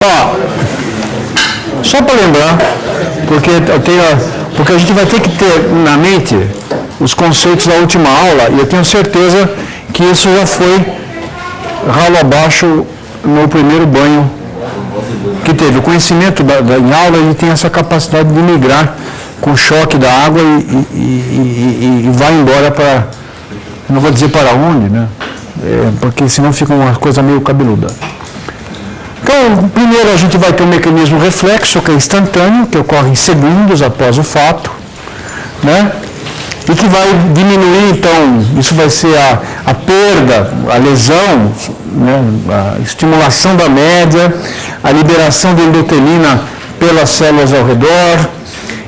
Ó, só para lembrar, porque a gente vai ter que ter na mente os conceitos da última aula, e eu tenho certeza que isso já foi ralo abaixo no primeiro banho que teve. O conhecimento em aula, ele tem essa capacidade de migrar com o choque da água e vai embora para, não vou dizer para onde, né? Porque senão fica uma coisa meio cabeluda. Então, primeiro a gente vai ter um mecanismo reflexo, que é instantâneo, que ocorre em segundos após o fato, né? E que vai diminuir, então, isso vai ser a perda, a lesão, né? A estimulação da média, a liberação de endotelina pelas células ao redor.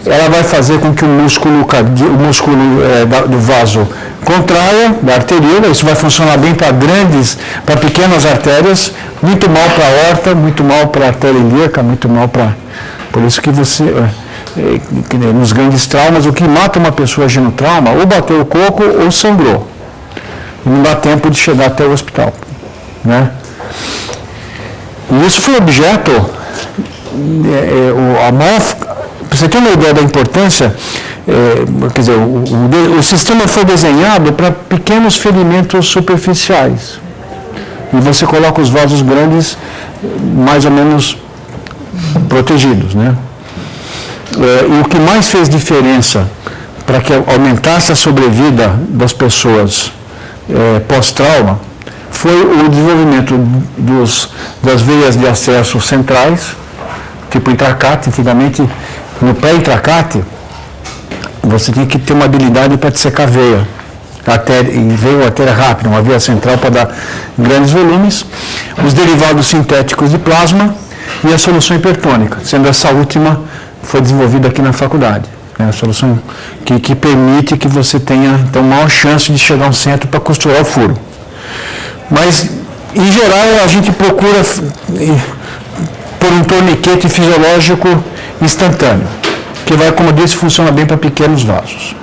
Ela vai fazer com que o músculo do vaso contraia, da arteríola. Isso vai funcionar bem para pequenas artérias, muito mal para a aorta, muito mal para a artéria ilíaca, muito mal para... Por isso que você, nos grandes traumas, o que mata uma pessoa agindo no trauma, ou bateu o coco ou sangrou. E não dá tempo de chegar até o hospital, né? E isso foi objeto, para você ter uma ideia da importância, quer dizer, o sistema foi desenhado para pequenos ferimentos superficiais. E você coloca os vasos grandes mais ou menos protegidos, né? E o que mais fez diferença para que aumentasse a sobrevida das pessoas pós-trauma foi o desenvolvimento das veias de acesso centrais, tipo intracate. Antigamente, no pré-intracate, você tinha que ter uma habilidade para dissecar a veia. E veio a artéria rápida, uma via central para dar grandes volumes, os derivados sintéticos de plasma e a solução hipertônica, sendo essa última foi desenvolvida aqui na faculdade, né? A solução que permite que você tenha, então, maior chance de chegar a um centro para costurar o furo. Mas, em geral, a gente procura por um torniquete fisiológico instantâneo, que vai, como eu disse, funciona bem para pequenos vasos.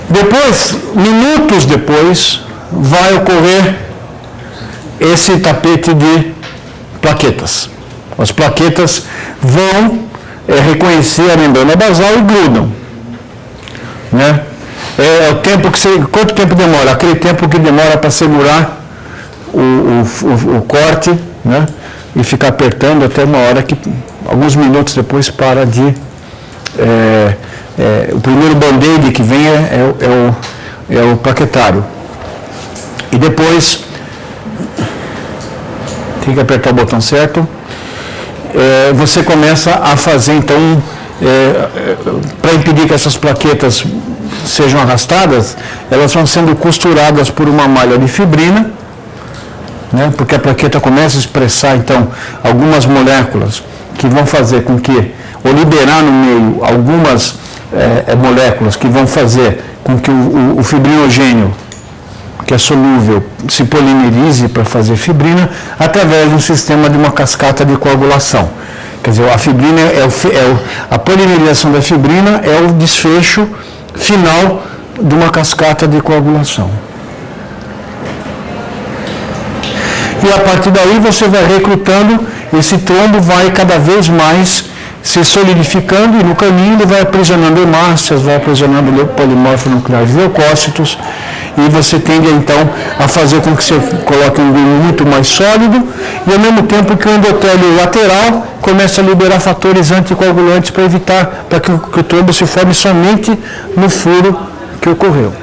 Depois, minutos depois, vai ocorrer esse tapete de plaquetas. As plaquetas vão reconhecer a membrana basal e grudam, né? Quanto tempo demora? Aquele tempo que demora para segurar o corte, né? E ficar apertando até uma hora que, alguns minutos depois, para de... o primeiro band-aid que vem é o plaquetário. E depois, tem que apertar o botão certo, você começa a fazer, então, para impedir que essas plaquetas sejam arrastadas, elas vão sendo costuradas por uma malha de fibrina, né? Porque a plaqueta começa a expressar, então, algumas moléculas que vão fazer com que, ou liberar no meio algumas moléculas que vão fazer com que o fibrinogênio, que é solúvel, se polimerize para fazer fibrina, através de um sistema de uma cascata de coagulação. Quer dizer, a fibrina a polimerização da fibrina é o desfecho final de uma cascata de coagulação. E a partir daí você vai recrutando, esse trombo vai cada vez mais se solidificando, e no caminho ele vai aprisionando hemácias, vai aprisionando polimorfos nucleares de leucócitos, e você tende então a fazer com que você coloque um glúten muito mais sólido, e ao mesmo tempo que o endotélio lateral começa a liberar fatores anticoagulantes para evitar, para que o trombo se forme somente no furo que ocorreu.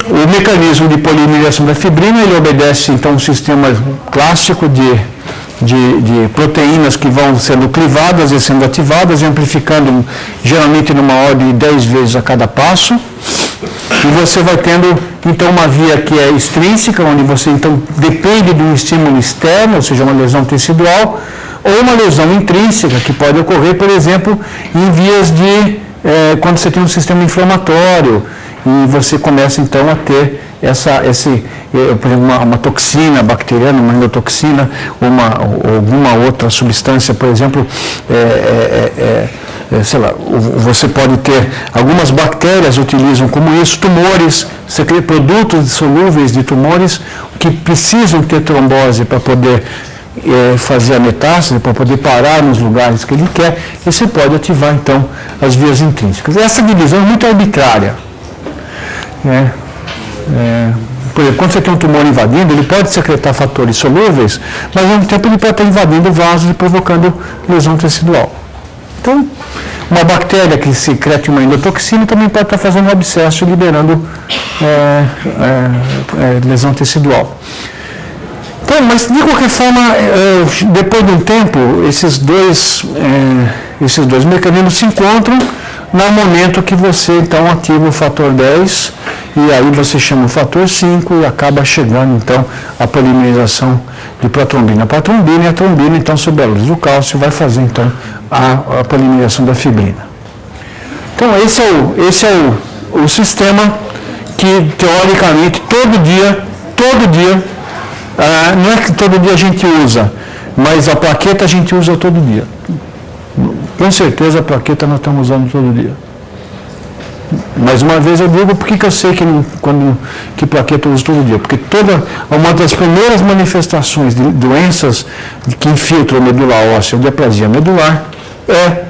O mecanismo de polimerização da fibrina, ele obedece então um sistema clássico de proteínas que vão sendo clivadas e sendo ativadas, amplificando geralmente numa ordem de 10 vezes a cada passo. E você vai tendo então uma via que é extrínseca, onde você então depende de um estímulo externo, ou seja, uma lesão tecidual, ou uma lesão intrínseca, que pode ocorrer, por exemplo, em vias quando você tem um sistema inflamatório, e você começa então a ter por exemplo, uma toxina bacteriana, uma endotoxina, ou alguma outra substância, por exemplo, sei lá, você pode ter, algumas bactérias utilizam como isso, tumores, produtos solúveis de tumores que precisam ter trombose para poder fazer a metástase, para poder parar nos lugares que ele quer, e você pode ativar então as vias intrínsecas. Essa divisão é muito arbitrária, né? Por exemplo, quando você tem um tumor invadindo, ele pode secretar fatores solúveis, mas ao mesmo tempo ele pode estar invadindo vasos e provocando lesão tecidual. Então, uma bactéria que secreta uma endotoxina também pode estar fazendo um abscesso e liberando lesão tecidual. Então, mas de qualquer forma, depois de um tempo, esses dois mecanismos se encontram no momento que você então ativa o fator 10 e aí você chama o fator 5 e acaba chegando então a polimerização de protrombina. A protrombina e a trombina, então, sob a luz do cálcio, vai fazer então a polimerização da fibrina. Então, esse é o sistema que, teoricamente, todo dia, não é que todo dia a gente usa, mas a plaqueta a gente usa todo dia. Com certeza a plaqueta nós estamos usando todo dia. Mais uma vez eu digo por que eu sei que plaqueta eu uso todo dia. Porque uma das primeiras manifestações de doenças que infiltram a medula óssea ou diaplasia medular é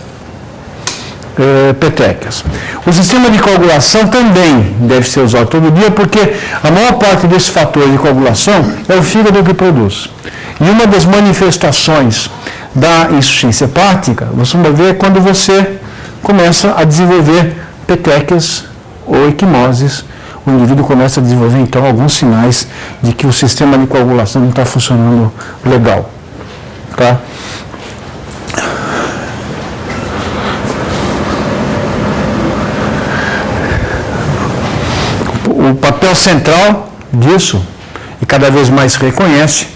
petequias. O sistema de coagulação também deve ser usado todo dia, porque a maior parte desse fator de coagulação é o fígado que produz. E uma das manifestações da insuficiência hepática, você vai ver quando você começa a desenvolver petequias ou equimoses, o indivíduo começa a desenvolver então alguns sinais de que o sistema de coagulação não está funcionando legal. Tá? O papel central disso, e cada vez mais se reconhece,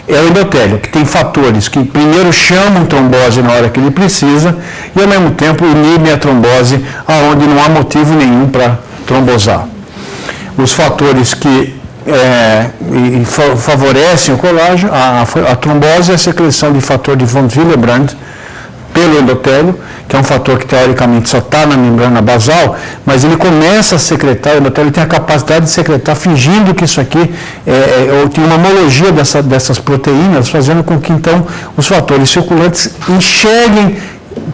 é o endotélio, que tem fatores que primeiro chamam trombose na hora que ele precisa e ao mesmo tempo inibem a trombose aonde não há motivo nenhum para trombosar. Os fatores que favorecem o colágeno, a trombose é a secreção de fator de von Willebrand pelo endotélio, que é um fator que teoricamente só está na membrana basal, mas ele começa a secretar, o endotélio tem a capacidade de secretar fingindo que isso aqui tem uma homologia dessas proteínas, fazendo com que então os fatores circulantes enxerguem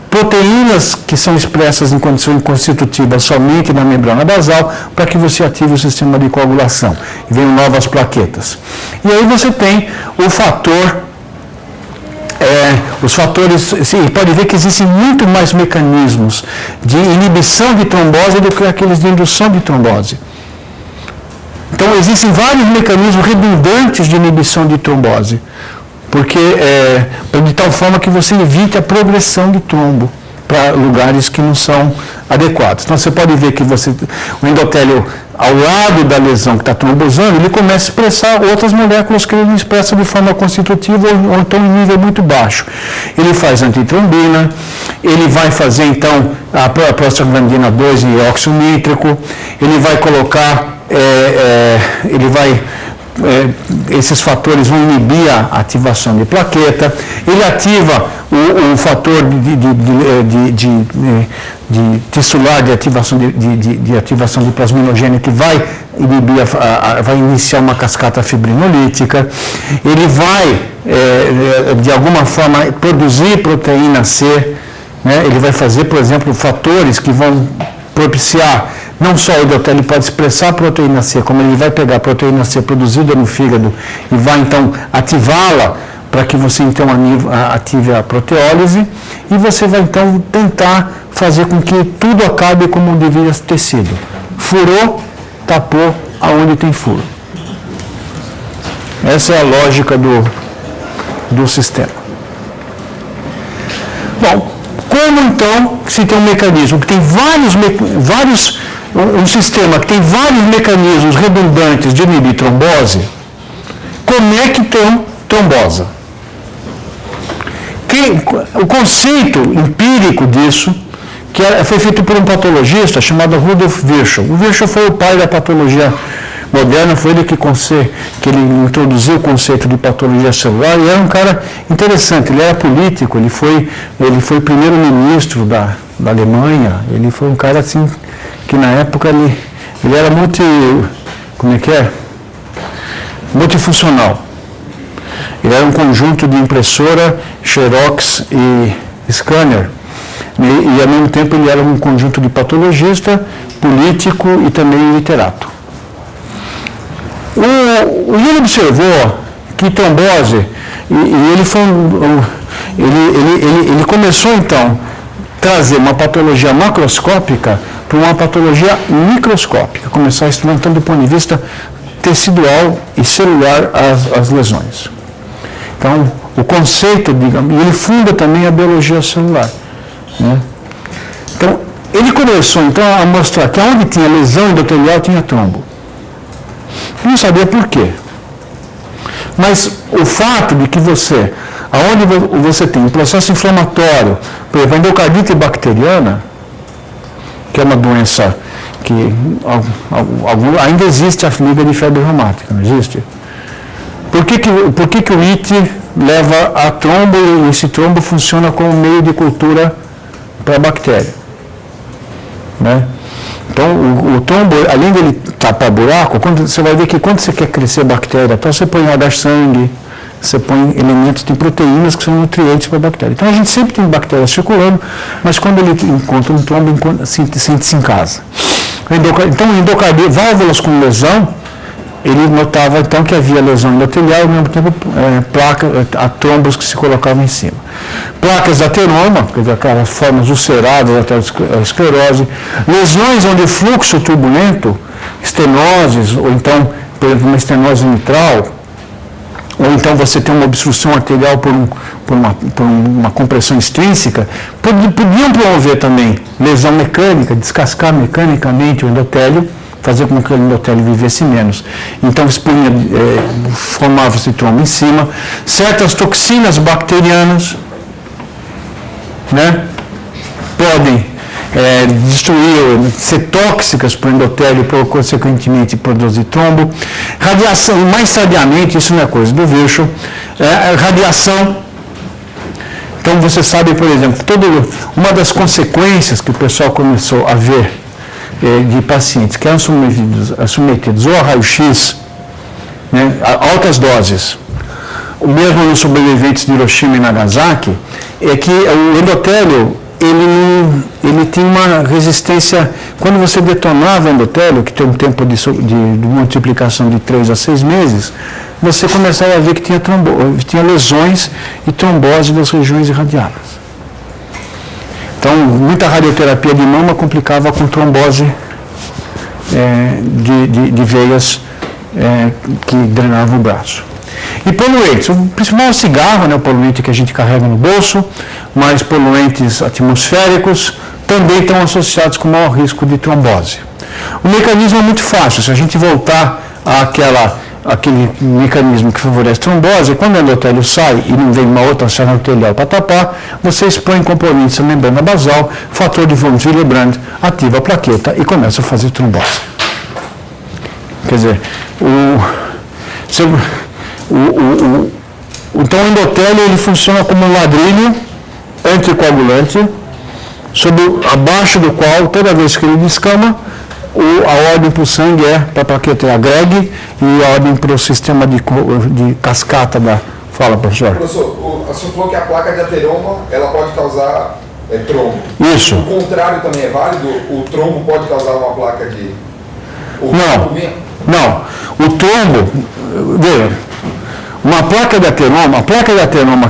proteínas que são expressas em condição constitutiva somente na membrana basal, para que você ative o sistema de coagulação. E venham novas plaquetas. E aí você tem o fator... os fatores, pode ver que existem muito mais mecanismos de inibição de trombose do que aqueles de indução de trombose. Então, existem vários mecanismos redundantes de inibição de trombose, porque de tal forma que você evite a progressão de trombo para lugares que não são adequados. Então, você pode ver que o endotélio, ao lado da lesão que está trombosando, ele começa a expressar outras moléculas que ele não expressa de forma constitutiva ou então em nível muito baixo. Ele faz antitrombina, ele vai fazer então a prostaglandina 2 e óxido nítrico, ele vai colocar, esses fatores vão inibir a ativação de plaqueta, ele ativa o fator de tissular de ativação de plasminogênio, que vai inibir, vai iniciar uma cascata fibrinolítica, ele vai, de alguma forma, produzir proteína C, né? Ele vai fazer, por exemplo, fatores que vão propiciar. Não só o endotélio pode expressar a proteína C, como ele vai pegar a proteína C produzida no fígado e vai então ativá-la para que você então ative a proteólise e você vai então tentar fazer com que tudo acabe como deveria ter sido. Furou, tapou aonde tem furo. Essa é a lógica do sistema. Bom, como então se tem um mecanismo que tem um sistema que tem vários mecanismos redundantes de inibir trombose, como é que tem trombosa? O conceito empírico disso, foi feito por um patologista chamado Rudolf Virchow. O Virchow foi o pai da patologia moderna, foi ele que ele introduziu o conceito de patologia celular, e era um cara interessante, ele era político, ele foi primeiro-ministro da Alemanha, ele foi um cara assim, que na época ele era multifuncional. Ele era um conjunto de impressora, Xerox e scanner, e ao mesmo tempo ele era um conjunto de patologista, político e também literato. Ele observou que trombose, ele começou então a trazer uma patologia macroscópica para uma patologia microscópica, começar a estudar então do ponto de vista tecidual e celular as lesões. Então, o conceito, digamos, e ele funda também a biologia celular, né? Então, ele começou então a mostrar que onde tinha lesão endotelial tinha trombo. Não sabia por quê. Mas o fato de que aonde você tem um processo inflamatório, por exemplo, a endocardite bacteriana, que é uma doença que ainda existe a liga de febre reumática, não existe? Por que o IT leva a trombo e esse trombo funciona como meio de cultura para a bactéria? Né? Então, o trombo, além dele tapar buraco, você vai ver que quando você quer crescer bactéria, então você põe água, sangue, você põe elementos de proteínas que são nutrientes para a bactéria. Então, a gente sempre tem bactérias circulando, mas quando ele encontra um trombo, sente-se em casa. Então, endocardite, válvulas com lesão, ele notava então que havia lesão endotelial e ao mesmo tempo trombos que se colocavam em cima. Placas de ateroma, quer dizer, aquelas formas ulceradas, aterosclerose, lesões onde o fluxo turbulento, estenoses, ou então, por exemplo, uma estenose mitral, ou então você tem uma obstrução arterial por uma compressão extrínseca, podiam promover também lesão mecânica, descascar mecanicamente o endotélio, fazer com que o endotélio vivesse menos. Então, formava-se trombo em cima. Certas toxinas bacterianas, né, podem ser tóxicas para o endotélio e, consequentemente, produzir trombo. Radiação, mais tardiamente, isso não é coisa do Virchow, radiação. Então, você sabe, por exemplo, uma das consequências que o pessoal começou a ver de pacientes que eram submetidos ou a raio-x, né, a altas doses, mesmo nos sobreviventes de Hiroshima e Nagasaki, é que o endotélio, ele tem uma resistência, quando você detonava o endotélio, que tem um tempo de multiplicação de 3 a 6 meses, você começava a ver que tinha lesões e trombose das regiões irradiadas. Então, muita radioterapia de mama complicava com trombose de veias que drenavam o braço. E poluentes, o principal é o cigarro, né, o poluente que a gente carrega no bolso, mas poluentes atmosféricos também estão associados com maior risco de trombose. O mecanismo é muito fácil, se a gente voltar àquele mecanismo que favorece trombose, quando o endotélio sai e não vem uma outra célula endotelial para tapar, você expõe componentes da membrana basal, fator de von Willebrand, ativa a plaqueta e começa a fazer trombose. Quer dizer, então o endotélio ele funciona como um ladrilho anticoagulante, abaixo do qual, toda vez que ele descama, a ordem para o sangue para a plaqueta agregue e a ordem para o sistema de cascata da... Fala, professor. Professor, o senhor falou que a placa de ateroma ela pode causar trombo. Isso. O contrário também é válido? O trombo pode causar uma placa de... Não. O trombo... Veja, a placa de ateroma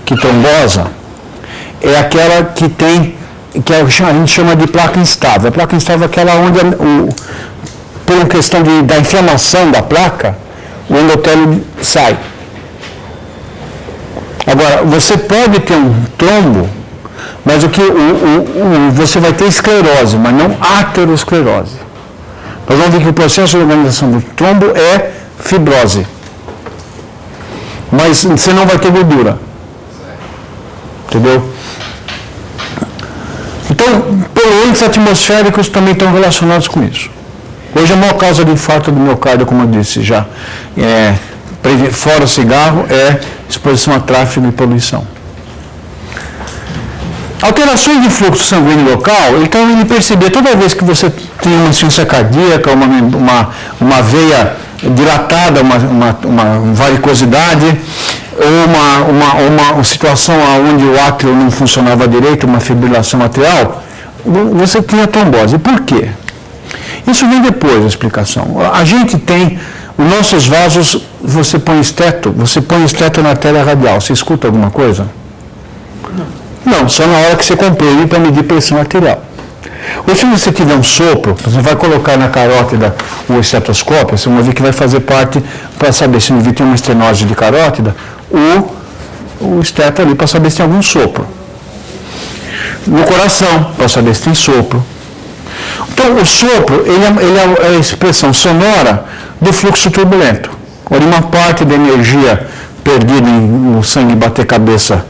que trombosa é aquela que tem... que a gente chama de placa instável. A placa instável é aquela onde, por uma questão da inflamação da placa, o endotélio sai. Agora, você pode ter um trombo, mas você vai ter esclerose, mas não aterosclerose. Nós vamos ver que o processo de organização do trombo é fibrose. Mas você não vai ter gordura. Entendeu? Então, poluentes atmosféricos também estão relacionados com isso. Hoje a maior causa de infarto do miocárdio, como eu disse já, fora o cigarro, é exposição a tráfego e poluição. Alterações de fluxo sanguíneo local, então ele percebia toda vez que você tem uma insuficiência cardíaca, uma veia dilatada, uma varicosidade, ou uma situação onde o átrio não funcionava direito, uma fibrilação atrial, você tinha trombose. Por quê? Isso vem depois da explicação. A gente tem, os nossos vasos, você põe esteto na artéria radial. Você escuta alguma coisa? Não, só na hora que você comprime para medir pressão arterial. Ou se você tiver um sopro, você vai colocar na carótida o estetoscópio, você vai ver que vai fazer parte, para saber se tem uma estenose de carótida, o esteto ali para saber se tem algum sopro. No coração, para saber se tem sopro. Então, o sopro, ele é a expressão sonora do fluxo turbulento. Onde uma parte da energia perdida no sangue bater cabeça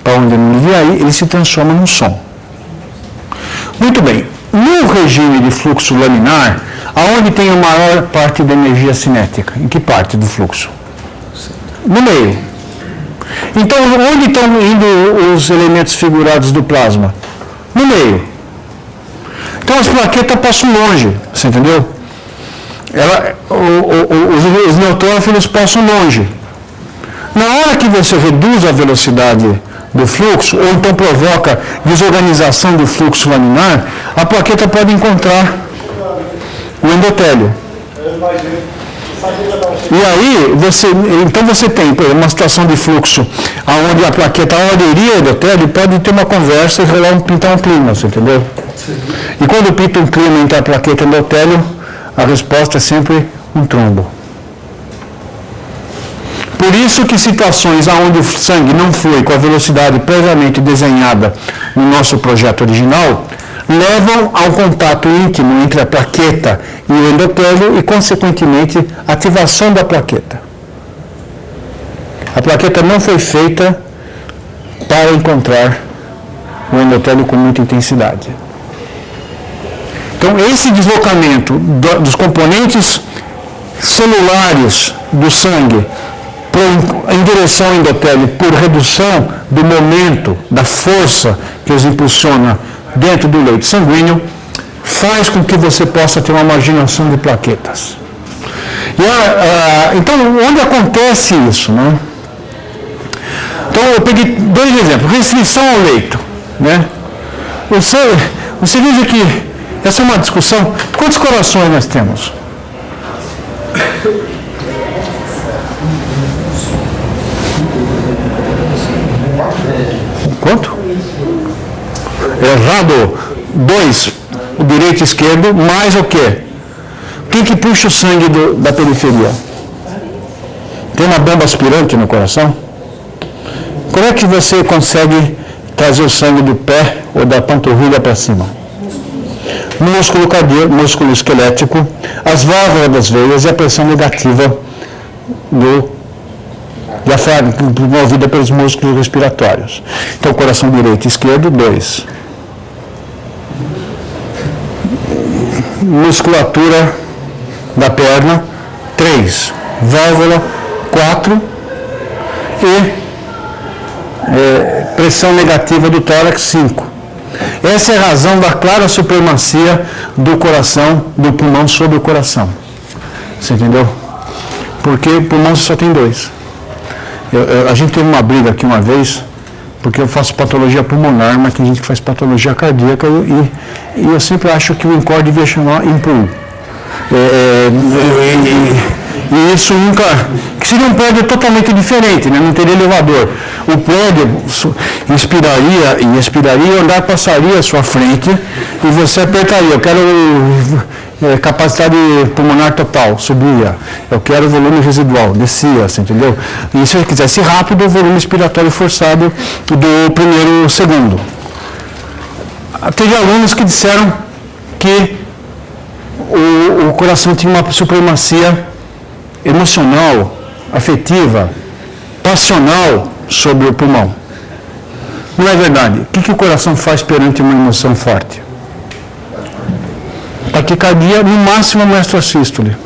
para onde ele devia ir, ele se transforma num som. Muito bem. No regime de fluxo laminar, aonde tem a maior parte da energia cinética? Em que parte do fluxo? No meio. Então, onde estão indo os elementos figurados do plasma? No meio. Então, as plaquetas passam longe, você entendeu? Os neutrófilos passam longe. Na hora que você reduz a velocidade do fluxo, ou então provoca desorganização do fluxo laminar, a plaqueta pode encontrar o endotélio. E aí, então você tem uma situação de fluxo onde a plaqueta, onde iria o endotélio, pode ter uma conversa e pintar um clima, você entendeu? E quando pinta um clima entre a plaqueta e o endotélio, a resposta é sempre um trombo. Por isso que situações onde o sangue não flui com a velocidade previamente desenhada no nosso projeto original, levam ao contato íntimo entre a plaqueta e o endotélio e, consequentemente, ativação da plaqueta. A plaqueta não foi feita para encontrar o endotélio com muita intensidade. Então, esse deslocamento dos componentes celulares do sangue em direção ao endotélio por redução do momento, da força que os impulsiona dentro do leito sanguíneo, faz com que você possa ter uma marginação de plaquetas. Então, onde acontece isso, né? Então, eu peguei dois exemplos. Restrição ao leito, né? Você veja que essa é uma discussão. Quantos corações nós temos? Quanto? Errado. 2. O direito e esquerdo, mais o quê? Quem que puxa o sangue da periferia? Tem uma bomba aspirante no coração? Como é que você consegue trazer o sangue do pé ou da panturrilha para cima? Músculo cardíaco, músculo esquelético, as válvulas das veias e a pressão negativa do diafragma, promovida pelos músculos respiratórios. Então, coração direito e esquerdo, 2. Musculatura da perna, 3. Válvula, 4. E pressão negativa do tórax, 5. Essa é a razão da clara supremacia do coração, do pulmão sobre o coração. Você entendeu? Porque o pulmão só tem 2. A gente teve uma briga aqui uma vez, porque eu faço patologia pulmonar, mas tem gente que faz patologia cardíaca e eu sempre acho que o INCOR devia chamar INPUL. E isso nunca... Que seria um prédio totalmente diferente, né? Não teria elevador. O prédio inspiraria e expiraria, o andar passaria à sua frente e você apertaria. Eu quero capacidade pulmonar total, subia. Eu quero volume residual, descia, assim, entendeu? E se eu quisesse rápido, o volume expiratório forçado do primeiro segundo. Teve alunos que disseram que o coração tinha uma supremacia emocional, afetiva, passional sobre o pulmão. Não é verdade. O que o coração faz perante uma emoção forte? taquicardia, no máximo uma extrasístole.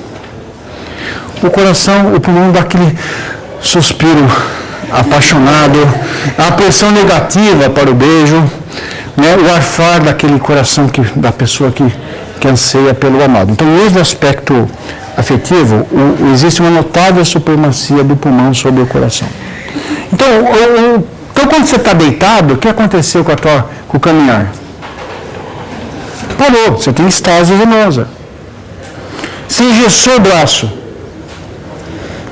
O coração, o pulmão dá aquele suspiro apaixonado, a pressão negativa para o beijo, né? O arfar daquele coração da pessoa que anseia pelo amado. Então, desde o aspecto afetivo, existe uma notável supremacia do pulmão sobre o coração. Então, quando você está deitado, o que aconteceu com o caminhar? Parou, você tem estase venosa. Você engessou o braço.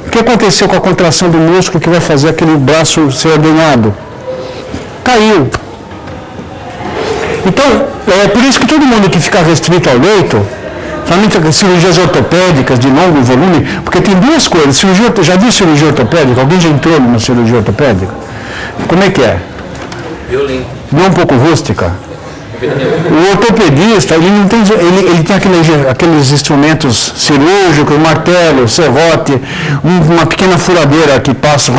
O que aconteceu com a contração do músculo que vai fazer aquele braço ser ordenado? Caiu. Então, é por isso que todo mundo que fica restrito ao leito, somente cirurgias ortopédicas de longo volume, porque tem duas coisas. Já viu cirurgia ortopédica? Alguém já entrou numa cirurgia ortopédica? Como é que é? Violento. Não é um pouco rústica? O ortopedista, ele tem aqueles instrumentos cirúrgicos, martelo, serrote, uma pequena furadeira que passa,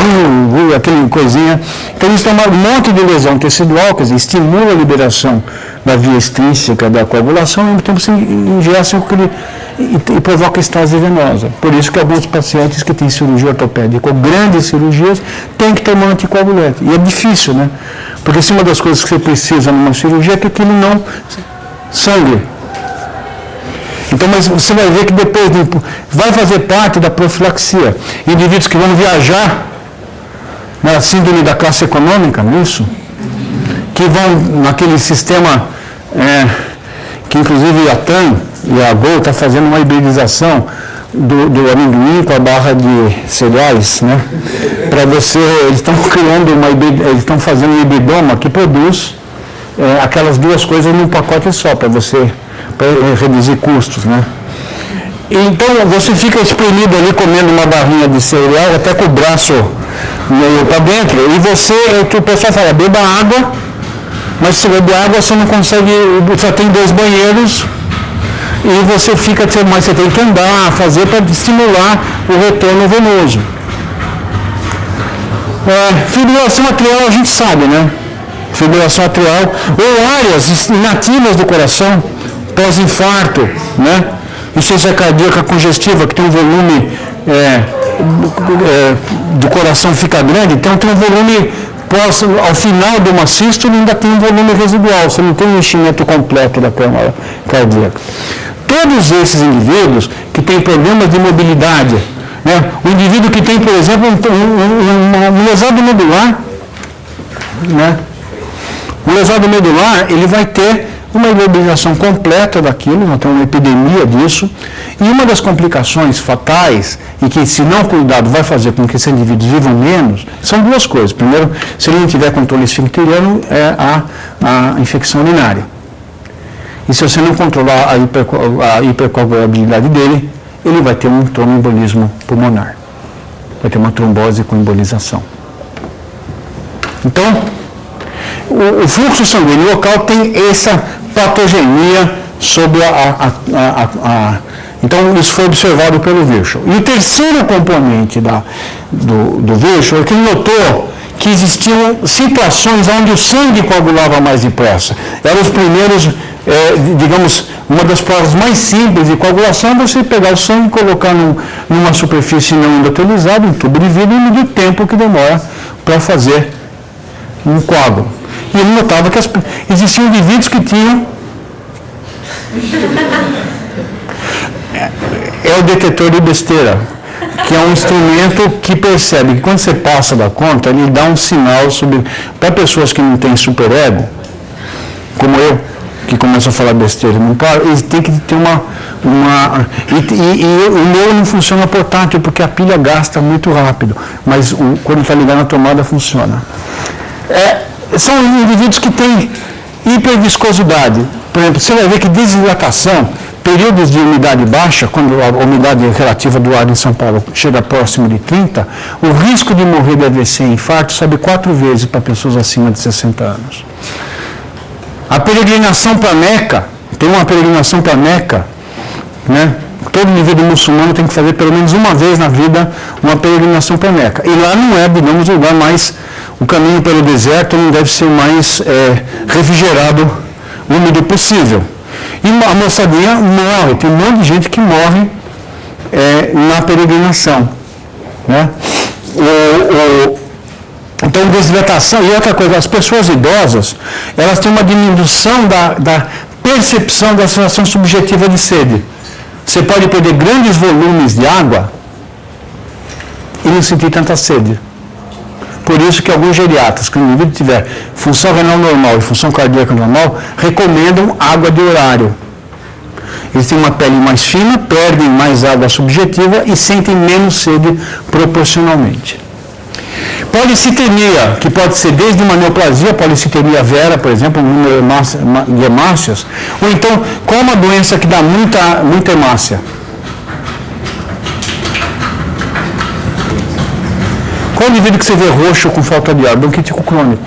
aquele coisinha. Então eles têm um monte de lesão tecidual, quer dizer, estimula a liberação da via extrínseca da coagulação, e ao mesmo tempo se ingessa e provoca estase venosa. Por isso que alguns pacientes que têm cirurgia ortopédica ou grandes cirurgias têm que tomar anticoagulante. E é difícil, né? Porque se uma das coisas que você precisa numa cirurgia é que aquilo não sangre. Então, mas você vai ver que depois vai fazer parte da profilaxia. Indivíduos que vão viajar na síndrome da classe econômica, não é isso? Que vão naquele sistema que inclusive a TAM e a Gol está fazendo uma hibridização do amendoim com a barra de cereais, né? Para você, eles estão criando eles estão fazendo um hibridoma que produz aquelas duas coisas num pacote só, para reduzir custos, né? Então você fica espremido ali comendo uma barrinha de cereal até com o braço meio para dentro, e o pessoal fala, beba água, mas se beber água você não consegue, só tem 2 banheiros, e você mas você tem que andar, fazer para estimular o retorno venoso. Fibrilação atrial a gente sabe, né? Fibrilação atrial, ou áreas inativas do coração, pós-infarto, né? Insuficiência cardíaca congestiva, que tem um volume do coração fica grande, então tem um volume, ao final de uma sístole ainda tem um volume residual, você não tem um enchimento completo da câmara cardíaca. Todos esses indivíduos que têm problemas de mobilidade, né? O indivíduo que tem, por exemplo, um lesado medular, né? O lesado medular, ele vai ter uma imobilização completa daquilo, nós temos uma epidemia disso, e uma das complicações fatais, e que se não cuidado vai fazer com que esses indivíduos vivam menos, são duas coisas. Primeiro, se ele não tiver controle esfincteriano, é a infecção urinária. E se você não controlar a hipercoagulabilidade dele, ele vai ter um tromboembolismo pulmonar. Vai ter uma trombose com embolização. Então, o fluxo sanguíneo local tem essa patogenia sobre Então, isso foi observado pelo Virchow. E o terceiro componente do Virchow é que ele notou que existiam situações onde o sangue coagulava mais depressa. Eram os primeiros, digamos, uma das provas mais simples de coagulação é você pegar o sangue e colocar numa superfície não endotelializada, um tubo de vidro, e medir o tempo que demora para fazer um coágulo. E ele notava que existiam indivíduos que tinham... É o detetor de besteira, que é um instrumento que percebe que quando você passa da conta, ele dá um sinal para pessoas que não têm superego, como eu, que começo a falar besteira, não para, eles têm que ter e o meu não funciona portátil, porque a pilha gasta muito rápido, mas quando está ligado na tomada, funciona. São indivíduos que têm hiperviscosidade. Por exemplo, você vai ver que desidratação, períodos de umidade baixa, quando a umidade relativa do ar em São Paulo chega próximo de 30, o risco de morrer de AVC e infarto sobe 4 vezes para pessoas acima de 60 anos. A peregrinação para Meca, tem uma peregrinação para Meca, né? Todo indivíduo muçulmano tem que fazer pelo menos uma vez na vida uma peregrinação para Meca. E lá não é, digamos, o lugar mais... O caminho pelo deserto não deve ser o mais refrigerado, úmido possível. E a moçadinha morre, tem um monte de gente que morre na peregrinação. Né? Então, desidratação. E outra coisa, as pessoas idosas, elas têm uma diminuição da percepção da sensação subjetiva de sede. Você pode perder grandes volumes de água e não sentir tanta sede. Por isso que alguns geriatras, quando o indivíduo tiver função renal normal e função cardíaca normal, recomendam água de horário. Eles têm uma pele mais fina, perdem mais água subjetiva e sentem menos sede proporcionalmente. Policitenia, que pode ser desde uma neoplasia, policitenia vera, por exemplo, de hemácias, ou então, qual é uma doença que dá muita hemácia? Qual o indivíduo que você vê roxo com falta de ar? Bronquítico crônico.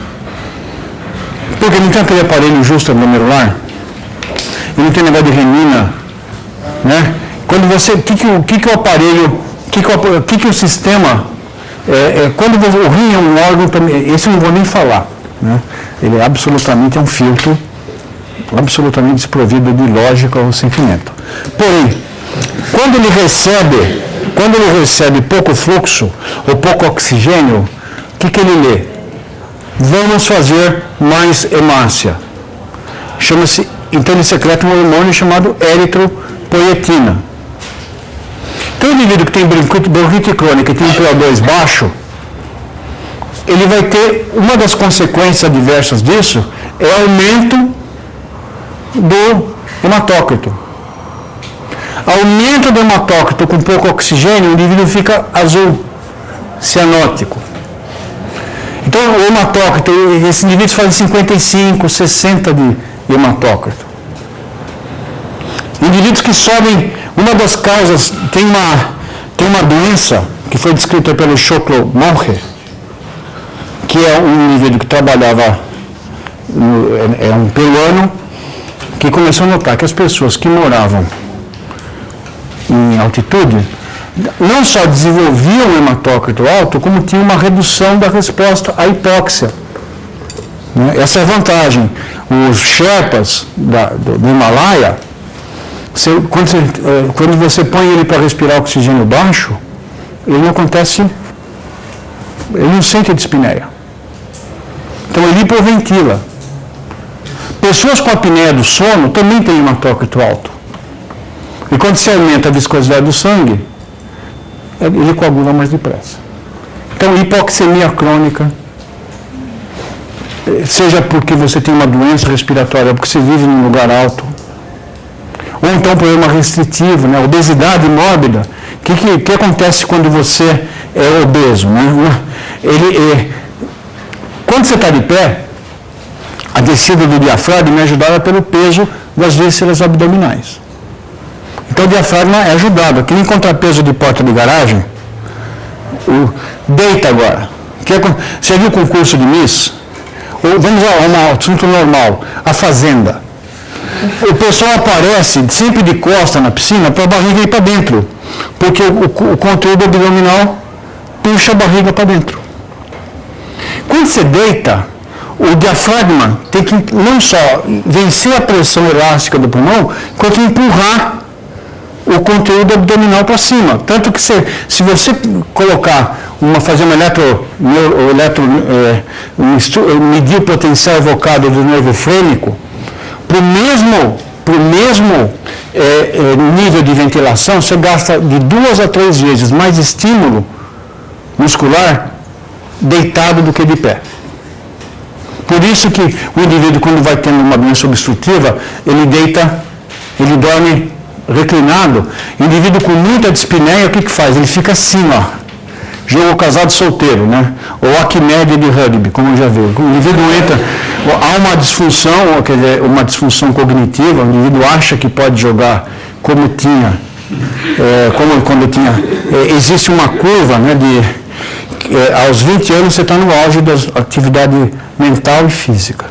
Porque não tem aquele aparelho justo glomerular, e não tem negócio de renina, né? Quando você, o que o aparelho, o que o sistema, quando o rim é um órgão também, esse eu não vou nem falar, né? Ele é absolutamente um filtro, absolutamente desprovido de lógica ou sentimento. Porém, quando ele recebe pouco fluxo ou pouco oxigênio, o que ele lê? Vamos fazer mais hemácia. Chama-se, então ele secreta um hormônio chamado eritropoietina. Então o indivíduo que tem bronquite crônica e tem um PO2 baixo, ele vai ter, uma das consequências adversas disso é aumento do hematócrito. Aumento do hematócrito com pouco oxigênio, o indivíduo fica azul, cianótico. Então, o hematócrito, esse indivíduo faz 55, 60 de hematócrito. Indivíduos que sobem, uma das causas, tem uma doença que foi descrita pelo Schoklo-Moncher, que é um indivíduo que trabalhava, é um peruano, que começou a notar que as pessoas que moravam em altitude, não só desenvolviam o hematócrito alto, como tinham uma redução da resposta à hipóxia. Essa é a vantagem. Os Sherpas do Himalaia, quando você põe ele para respirar oxigênio baixo, ele não sente a dispneia. Então ele hipoventila. Pessoas com apneia do sono também têm hematócrito alto. E quando se aumenta a viscosidade do sangue, ele coagula mais depressa. Então, hipoxemia crônica, seja porque você tem uma doença respiratória, porque você vive num lugar alto, ou então problema restritivo, né? Obesidade mórbida. O que acontece quando você é obeso? Né? Quando você está de pé, a descida do diafragma é ajudada pelo peso das vísceras abdominais. Então o diafragma é ajudado. Aqui em contrapeso de porta de garagem, deita agora. Você viu o concurso de Miss? Vamos a um assunto normal, a fazenda. O pessoal aparece sempre de costa na piscina para a barriga ir para dentro, porque o conteúdo abdominal puxa a barriga para dentro. Quando você deita, o diafragma tem que não só vencer a pressão elástica do pulmão, quanto empurrar o conteúdo abdominal para cima. Tanto que se você colocar fazer medir o potencial evocado do nervo frênico, para o mesmo nível de ventilação, você gasta de 2 a 3 vezes mais estímulo muscular deitado do que de pé. Por isso que o indivíduo, quando vai tendo uma doença obstrutiva, ele dorme reclinado. O indivíduo com muita dispneia, o que faz? Ele fica assim, ó. Jogo casado solteiro, né? Ou Arquimedes de rugby, como eu já vi. O indivíduo entra, há uma disfunção, quer dizer, uma disfunção cognitiva, o indivíduo acha que pode jogar como tinha, quando tinha. Existe uma curva, né, aos 20 anos você está no auge da atividade mental e física.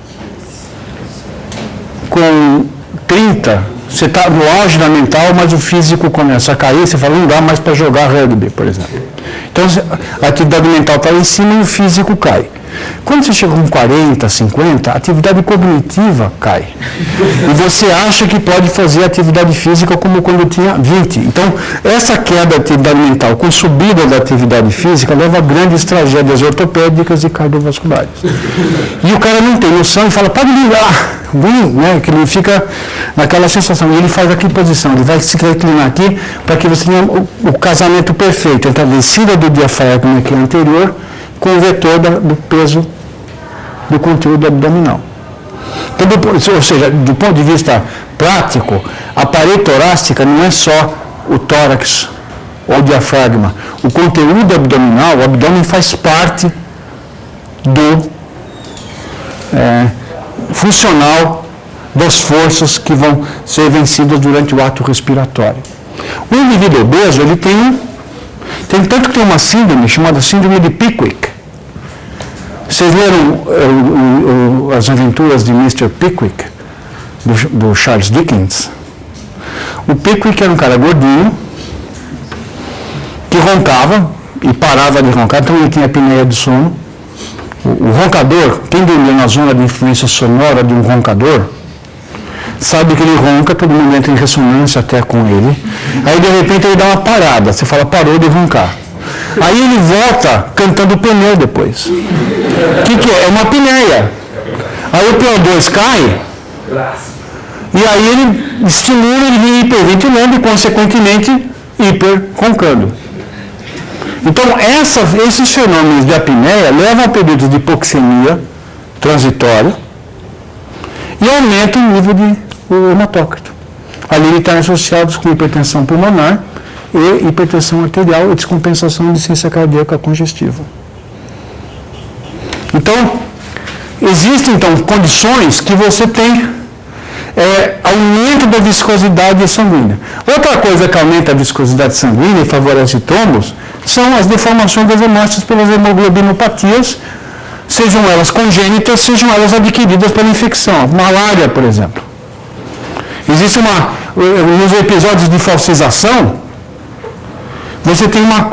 Com 30, você está no auge da mental, mas o físico começa a cair, você fala, não dá mais para jogar rugby, por exemplo. Então, a atividade mental está lá em cima e o físico cai. Quando você chega com 40, 50, a atividade cognitiva cai. E você acha que pode fazer atividade física como quando tinha 20. Então, essa queda da atividade mental com subida da atividade física leva a grandes tragédias ortopédicas e cardiovasculares. E o cara não tem noção e fala, pode ligar. Né? Que ele fica naquela sensação. E ele faz aqui posição, ele vai se reclinar aqui para que você tenha o casamento perfeito entre a descida do diafragma aqui anterior com o vetor do peso do conteúdo abdominal. Então, ou seja, do ponto de vista prático, a parede torácica não é só o tórax ou o diafragma. O conteúdo abdominal, o abdômen faz parte do funcional das forças que vão ser vencidas durante o ato respiratório. O indivíduo obeso, ele tem tanto que tem uma síndrome chamada síndrome de Pickwick. Vocês leram As Aventuras de Mr. Pickwick, do Charles Dickens? O Pickwick era um cara gordinho, que roncava e parava de roncar, então ele tinha apneia do sono. O roncador, quem dormiu na zona de influência sonora de um roncador, sabe que ele ronca, todo mundo entra em ressonância até com ele. Aí de repente ele dá uma parada, você fala, parou de roncar. Aí ele volta cantando pneu depois. O que é? É uma apneia. Aí o PO2 cai, e aí ele estimula, ele vem hiperventilando e consequentemente hiperroncando. Então esses fenômenos de apneia levam a períodos de hipoxemia transitória e aumentam o nível de hematócrito. Ali ele está associado com hipertensão pulmonar e hipertensão arterial e descompensação de ciência cardíaca congestiva. Então, existem então condições que você tem aumento da viscosidade sanguínea. Outra coisa que aumenta a viscosidade sanguínea e favorece trombos são as deformações das hemácias pelas hemoglobinopatias, sejam elas congênitas, sejam elas adquiridas pela infecção. Malária, por exemplo. Existe nos episódios de falcização, você tem uma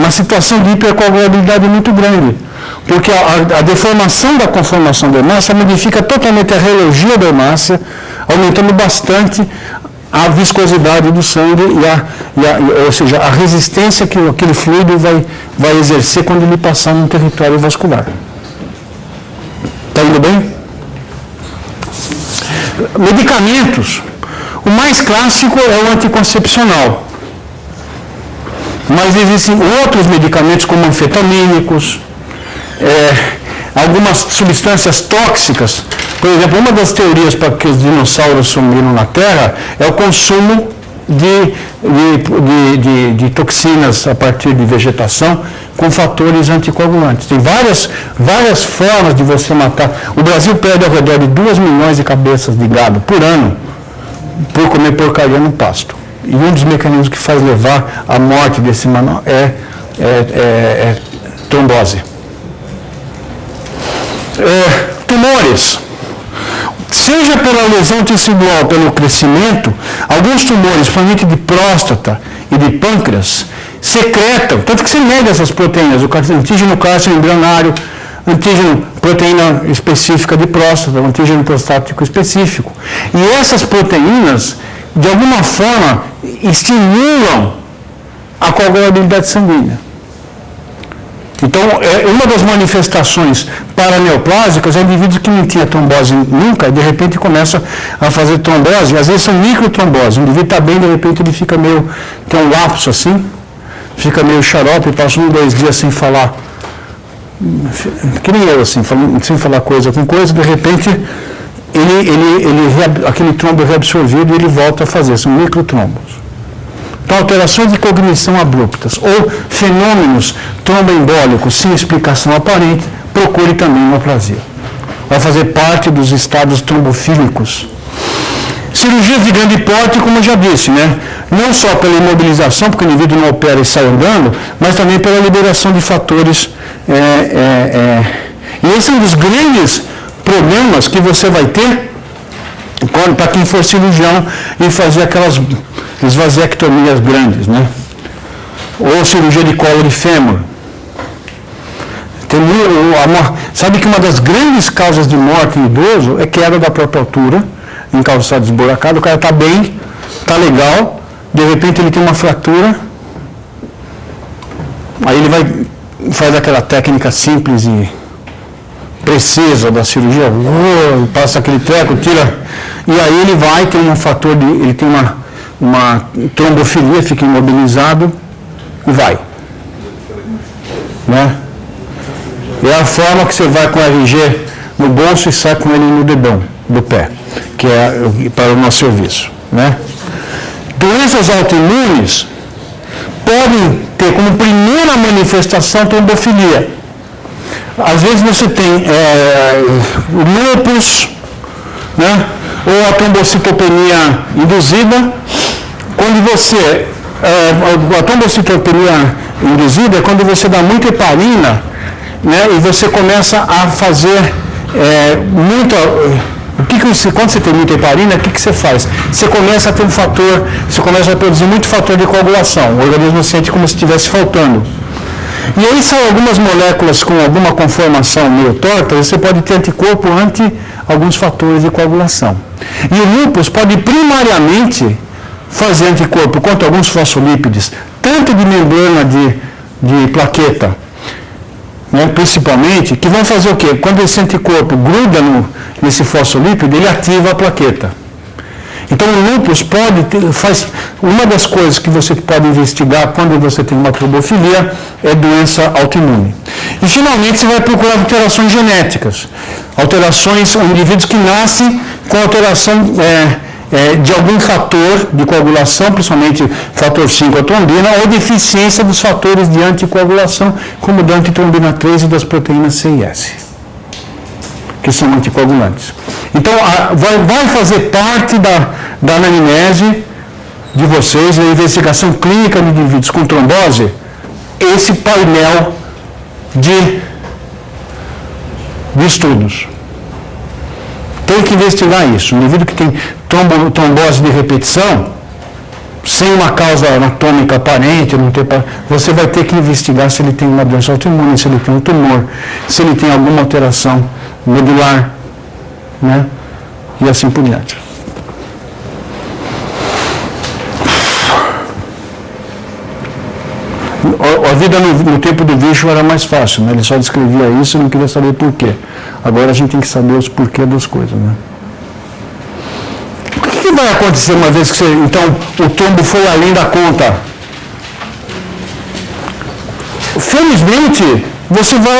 situação de hipercoagulabilidade muito grande, porque a deformação da conformação da hemácia modifica totalmente a reologia da hemácia, aumentando bastante a viscosidade do sangue ou seja, a resistência que aquele fluido vai exercer quando ele passar num território vascular. Está indo bem? Medicamentos. O mais clássico é o anticoncepcional. Mas existem outros medicamentos como anfetamínicos, algumas substâncias tóxicas. Por exemplo, uma das teorias para que os dinossauros sumiram na Terra é o consumo de toxinas a partir de vegetação com fatores anticoagulantes. Tem várias formas de você matar. O Brasil perde ao redor de 2 milhões de cabeças de gado por ano por comer porcaria no pasto. E um dos mecanismos que faz levar à morte desse animal é trombose. Tumores. Seja pela lesão tecidual, pelo crescimento, alguns tumores, principalmente de próstata e de pâncreas, secretam, tanto que se mede essas proteínas, o antígeno cássio embrionário, antígeno, proteína específica de próstata, antígeno prostático específico. E essas proteínas, de alguma forma, estimulam a coagulabilidade sanguínea. Então, uma das manifestações paraneoplásicas é indivíduos que não tinha trombose nunca, e de repente começa a fazer trombose, às vezes são microtromboses. O indivíduo está bem, de repente ele fica tem um lapso assim, fica meio xarope, passa 1, 2 dias sem falar, que nem eu assim, sem falar coisa com coisa, de repente aquele trombo é reabsorvido e ele volta a fazer, são microtrombos. Então, alterações de cognição abruptas ou fenômenos tromboembólicos sem explicação aparente, procure também neoplasia. Vai fazer parte dos estados trombofílicos. Cirurgias de grande porte, como eu já disse, né? Não só pela imobilização, porque o indivíduo não opera e sai andando, mas também pela liberação de fatores. E esse é um dos grandes problemas que você vai ter para quem for cirurgião e fazer aquelas esvaziectomias grandes, né? Ou cirurgia de colo de fêmur. Sabe que uma das grandes causas de morte em idoso é queda da própria altura, em calçado esburacado, o cara está bem, está legal, de repente ele tem uma fratura, aí ele faz aquela técnica simples e precisa da cirurgia, passa aquele treco, tira, e aí ele tem um fator ele tem uma trombofilia, fica imobilizado e vai. Né? É a forma que você vai com o RG no bolso e sai com ele no dedão do pé, que é para o nosso serviço. Né? Doenças autoimunes podem ter como primeira manifestação trombofilia. Às vezes você tem o lúpus, né? Ou a trombocitopenia induzida. Quando você... a trombocitopenia induzida é quando você dá muita heparina, né? E você começa a fazer muita... quando você tem muita heparina, o que você faz? Você começa a ter você começa a produzir muito fator de coagulação. O organismo sente como se estivesse faltando. E aí são algumas moléculas com alguma conformação meio torta, você pode ter anticorpo ante alguns fatores de coagulação. E o lúpus pode primariamente fazer anticorpo contra alguns fosfolípides, tanto de membrana de plaqueta, né, principalmente, que vão fazer o quê? Quando esse anticorpo gruda nesse fosfolípido, ele ativa a plaqueta. Então o lúpus uma das coisas que você pode investigar quando você tem uma trombofilia é doença autoimune. E finalmente você vai procurar alterações genéticas, indivíduos que nascem com alteração de algum fator de coagulação, principalmente fator 5, a trombina, ou deficiência dos fatores de anticoagulação, como da antitrombina 3 e das proteínas C e S, que são anticoagulantes. Então, vai fazer parte da anamnese de vocês, a investigação clínica de indivíduos com trombose, esse painel de estudos. Tem que investigar isso. Um indivíduo que tem trombose de repetição, sem uma causa anatômica aparente, você vai ter que investigar se ele tem uma doença autoimune, se ele tem um tumor, se ele tem alguma alteração medular, né? E assim por diante. A vida no tempo do bicho era mais fácil, né? Ele só descrevia isso e não queria saber por quê. Agora a gente tem que saber os porquês das coisas, né? O que vai acontecer uma vez que então o tombo foi além da conta? Felizmente,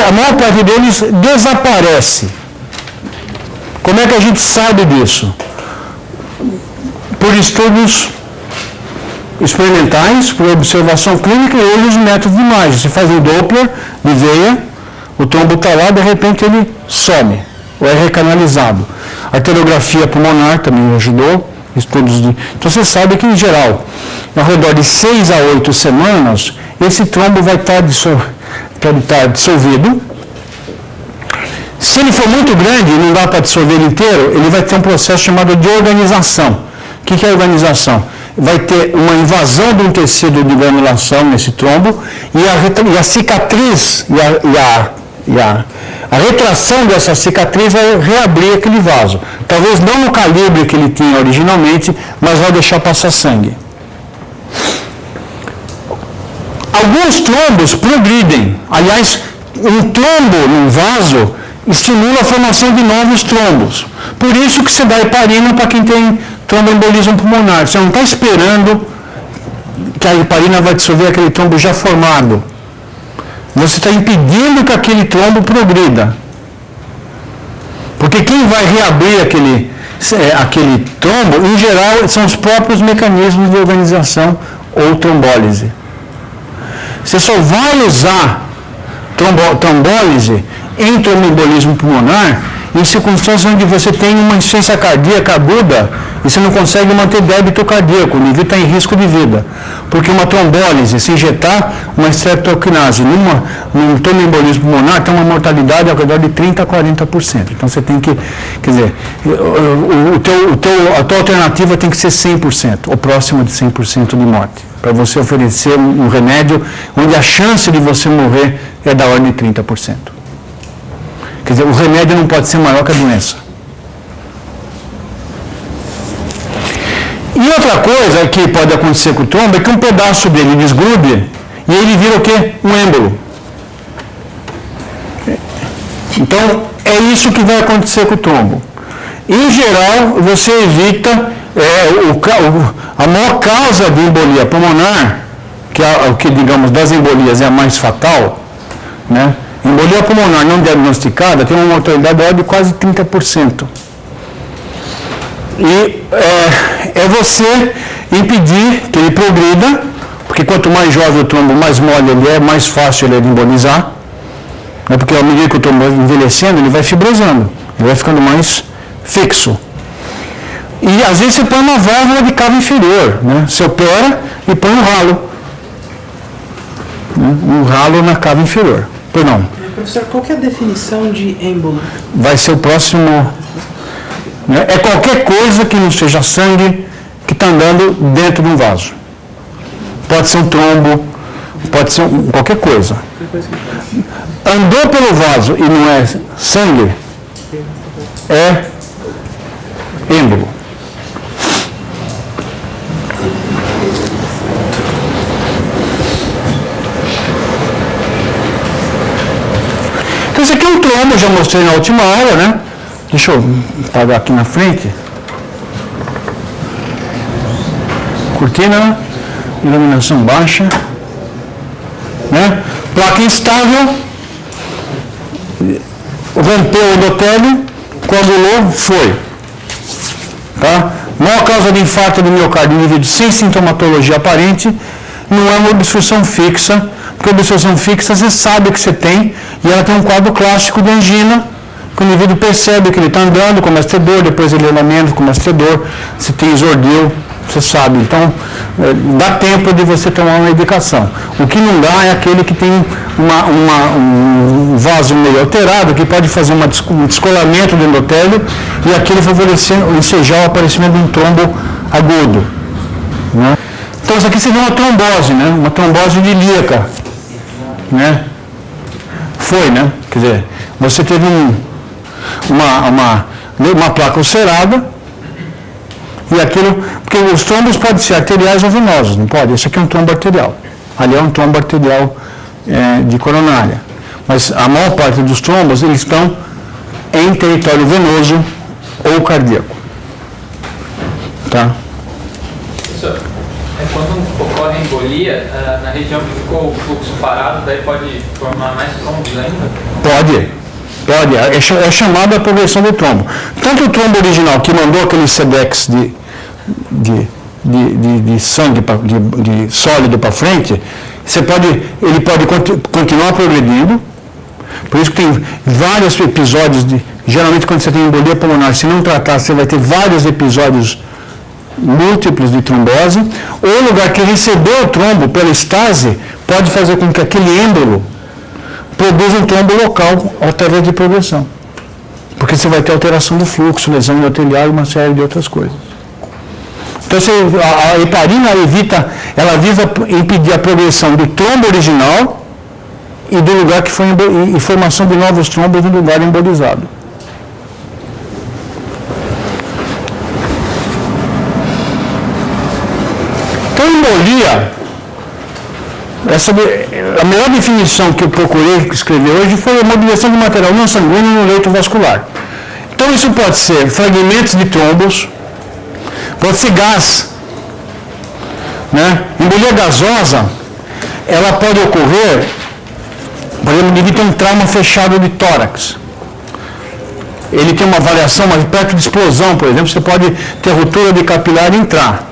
a maior parte deles desaparece. Como é que a gente sabe disso? Por estudos experimentais, por observação clínica e hoje os métodos de imagem. Você faz um Doppler de veia, o trombo está lá, de repente ele some, ou é recanalizado. A arteriografia pulmonar também ajudou, Então você sabe que, em geral, ao redor de 6 a 8 semanas, esse trombo vai estar dissolvido. Se ele for muito grande e não dá para dissolver ele inteiro, ele vai ter um processo chamado de organização. O que é organização? Vai ter uma invasão de um tecido de granulação nesse trombo e a cicatriz a retração dessa cicatriz vai reabrir aquele vaso. Talvez não no calibre que ele tinha originalmente, mas vai deixar passar sangue. Alguns trombos progridem. Aliás, um trombo num vaso estimula a formação de novos trombos. Por isso que você dá heparina para quem tem tromboembolismo pulmonar. Você não está esperando que a heparina vai dissolver aquele trombo já formado. Você está impedindo que aquele trombo progrida. Porque quem vai reabrir aquele trombo, em geral, são os próprios mecanismos de organização ou trombólise. Você só vai usar trombólise em tromboembolismo pulmonar em circunstâncias onde você tem uma insuficiência cardíaca aguda e você não consegue manter débito cardíaco, o indivíduo está em risco de vida. Porque uma trombólise, se injetar uma streptokinase num tromboembolismo pulmonar, tem uma mortalidade ao redor de 30% a 40%. Então você tem que, quer dizer, a tua alternativa tem que ser 100%, ou próximo de 100% de morte, para você oferecer um remédio onde a chance de você morrer é da ordem de 30%. Quer dizer, o remédio não pode ser maior que a doença. E outra coisa que pode acontecer com o trombo é que um pedaço dele desgrude e ele vira o quê? Um êmbolo. Então, é isso que vai acontecer com o trombo. Em geral, você evita a maior causa de embolia pulmonar, que é o que, digamos, das embolias é a mais fatal, né? Embolia pulmonar não diagnosticada tem uma mortalidade de quase 30%. E é você impedir que ele progrida, porque quanto mais jovem o trombo, mais mole ele é, mais fácil ele é de embolizar. Né? Porque à medida que o trombo vai envelhecendo, ele vai fibrosando, ele vai ficando mais fixo. E às vezes você põe uma válvula de cavo inferior, né? Você opera e põe um ralo. Um ralo na cava inferior. Pois não. Professor, qual que é a definição de êmbolo? Vai ser o próximo. Né? É qualquer coisa que não seja sangue que está andando dentro de um vaso. Pode ser um trombo, pode ser qualquer coisa. Andou pelo vaso e não é sangue, é êmbolo. Então, esse aqui é um trombo, já mostrei na última aula, né? Deixa eu apagar aqui na frente. Cortina, iluminação baixa. Né? Placa instável. Rompeu o endotélio, coagulou, foi. Tá? Maior causa de infarto do miocárdio em indivíduo sem sintomatologia aparente, não é uma obstrução fixa, porque a obstrução fixa você sabe que você tem, e ela tem um quadro clássico de angina, que o indivíduo percebe que ele está andando, começa a ter dor, depois ele anda menos, começa a ter dor, você tem exordil, você sabe. Então, dá tempo de você tomar uma medicação. O que não dá é aquele que tem um vaso meio alterado, que pode fazer um descolamento do endotélio e aquele favorecer, ensejar o aparecimento de um trombo agudo. Né? Então, isso aqui seria uma trombose, né? Uma trombose ilíaca. Né? Foi, né? Quer dizer, você teve uma placa ulcerada e aquilo, porque os trombos podem ser arteriais ou venosos, não pode? Esse aqui é um trombo arterial, ali é um trombo arterial de coronária, mas a maior parte dos trombos, eles estão em território venoso ou cardíaco. Tá? Professor, quando ocorre a embolia, na região que ficou o fluxo parado, daí pode formar mais trombos ainda? Pode. É chamada a progressão do trombo. Tanto o trombo original, que mandou aquele SEDEX de sangue, de sólido para frente, ele pode continuar progredindo. Por isso que tem vários episódios, geralmente quando você tem embolia pulmonar, se não tratar, você vai ter vários episódios múltiplos de trombose. Ou o lugar que recebeu o trombo pela estase pode fazer com que aquele êmbolo produza um trombo local através de progressão. Porque você vai ter alteração do fluxo, lesão endotelial e uma série de outras coisas. Então, a heparina ela visa impedir a progressão do trombo original e do lugar que foi e formação de novos trombos no lugar embolizado. Então, embolia, a melhor definição que eu procurei escrever hoje foi a mobilização de material não sanguíneo no leito vascular. Então, isso pode ser fragmentos de trombos, pode ser gás. Né? Embolia gasosa, ela pode ocorrer, por exemplo, devido a um trauma fechado de tórax. Ele tem uma variação, mas perto de explosão, por exemplo, você pode ter ruptura de capilar e entrar.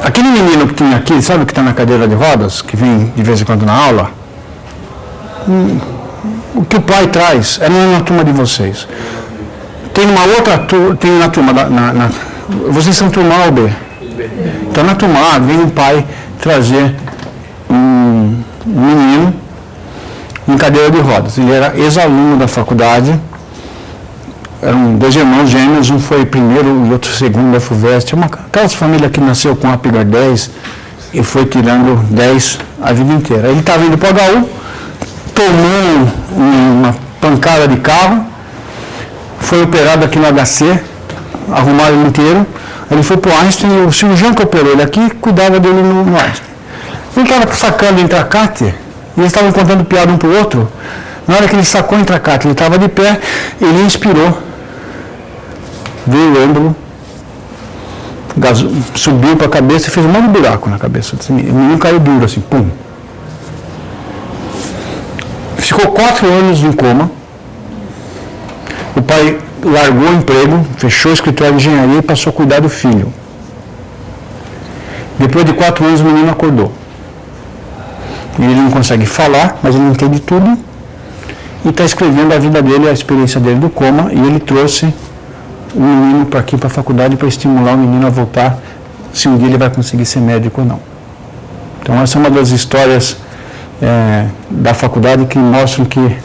Aquele menino que tem aqui, sabe que está na cadeira de rodas, que vem de vez em quando na aula? O que o pai traz é na turma de vocês. Tem uma outra turma, tem na turma, vocês são turma A ou B? Então na turma A vem um pai trazer um menino em cadeira de rodas. Ele era ex-aluno da faculdade, eram dois irmãos gêmeos, um foi primeiro e outro segundo da FUVEST, aquelas famílias que nasceu com Apgar 10 e foi tirando 10 a vida inteira. Ele estava indo para o HU, tomou uma pancada de carro, foi operado aqui no HC, arrumaram ele inteiro. Ele foi para o Einstein e o cirurgião que operou ele aqui cuidava dele no Einstein. Ele estava sacando o intracate e eles estavam contando piada um para o outro. Na hora que ele sacou o intracate, ele estava de pé, ele inspirou, veio o êmbolo, subiu para a cabeça e fez um monte de buraco na cabeça. O menino caiu duro assim, pum. Ficou 4 anos em coma. O pai largou o emprego, fechou o escritório de engenharia e passou a cuidar do filho. Depois de 4 anos o menino acordou. Ele não consegue falar, mas ele entende tudo e está escrevendo a vida dele, a experiência dele do coma, e ele trouxe o menino para aqui, para a faculdade, para estimular o menino a voltar, se um dia ele vai conseguir ser médico ou não. Então essa é uma das histórias da faculdade que mostram que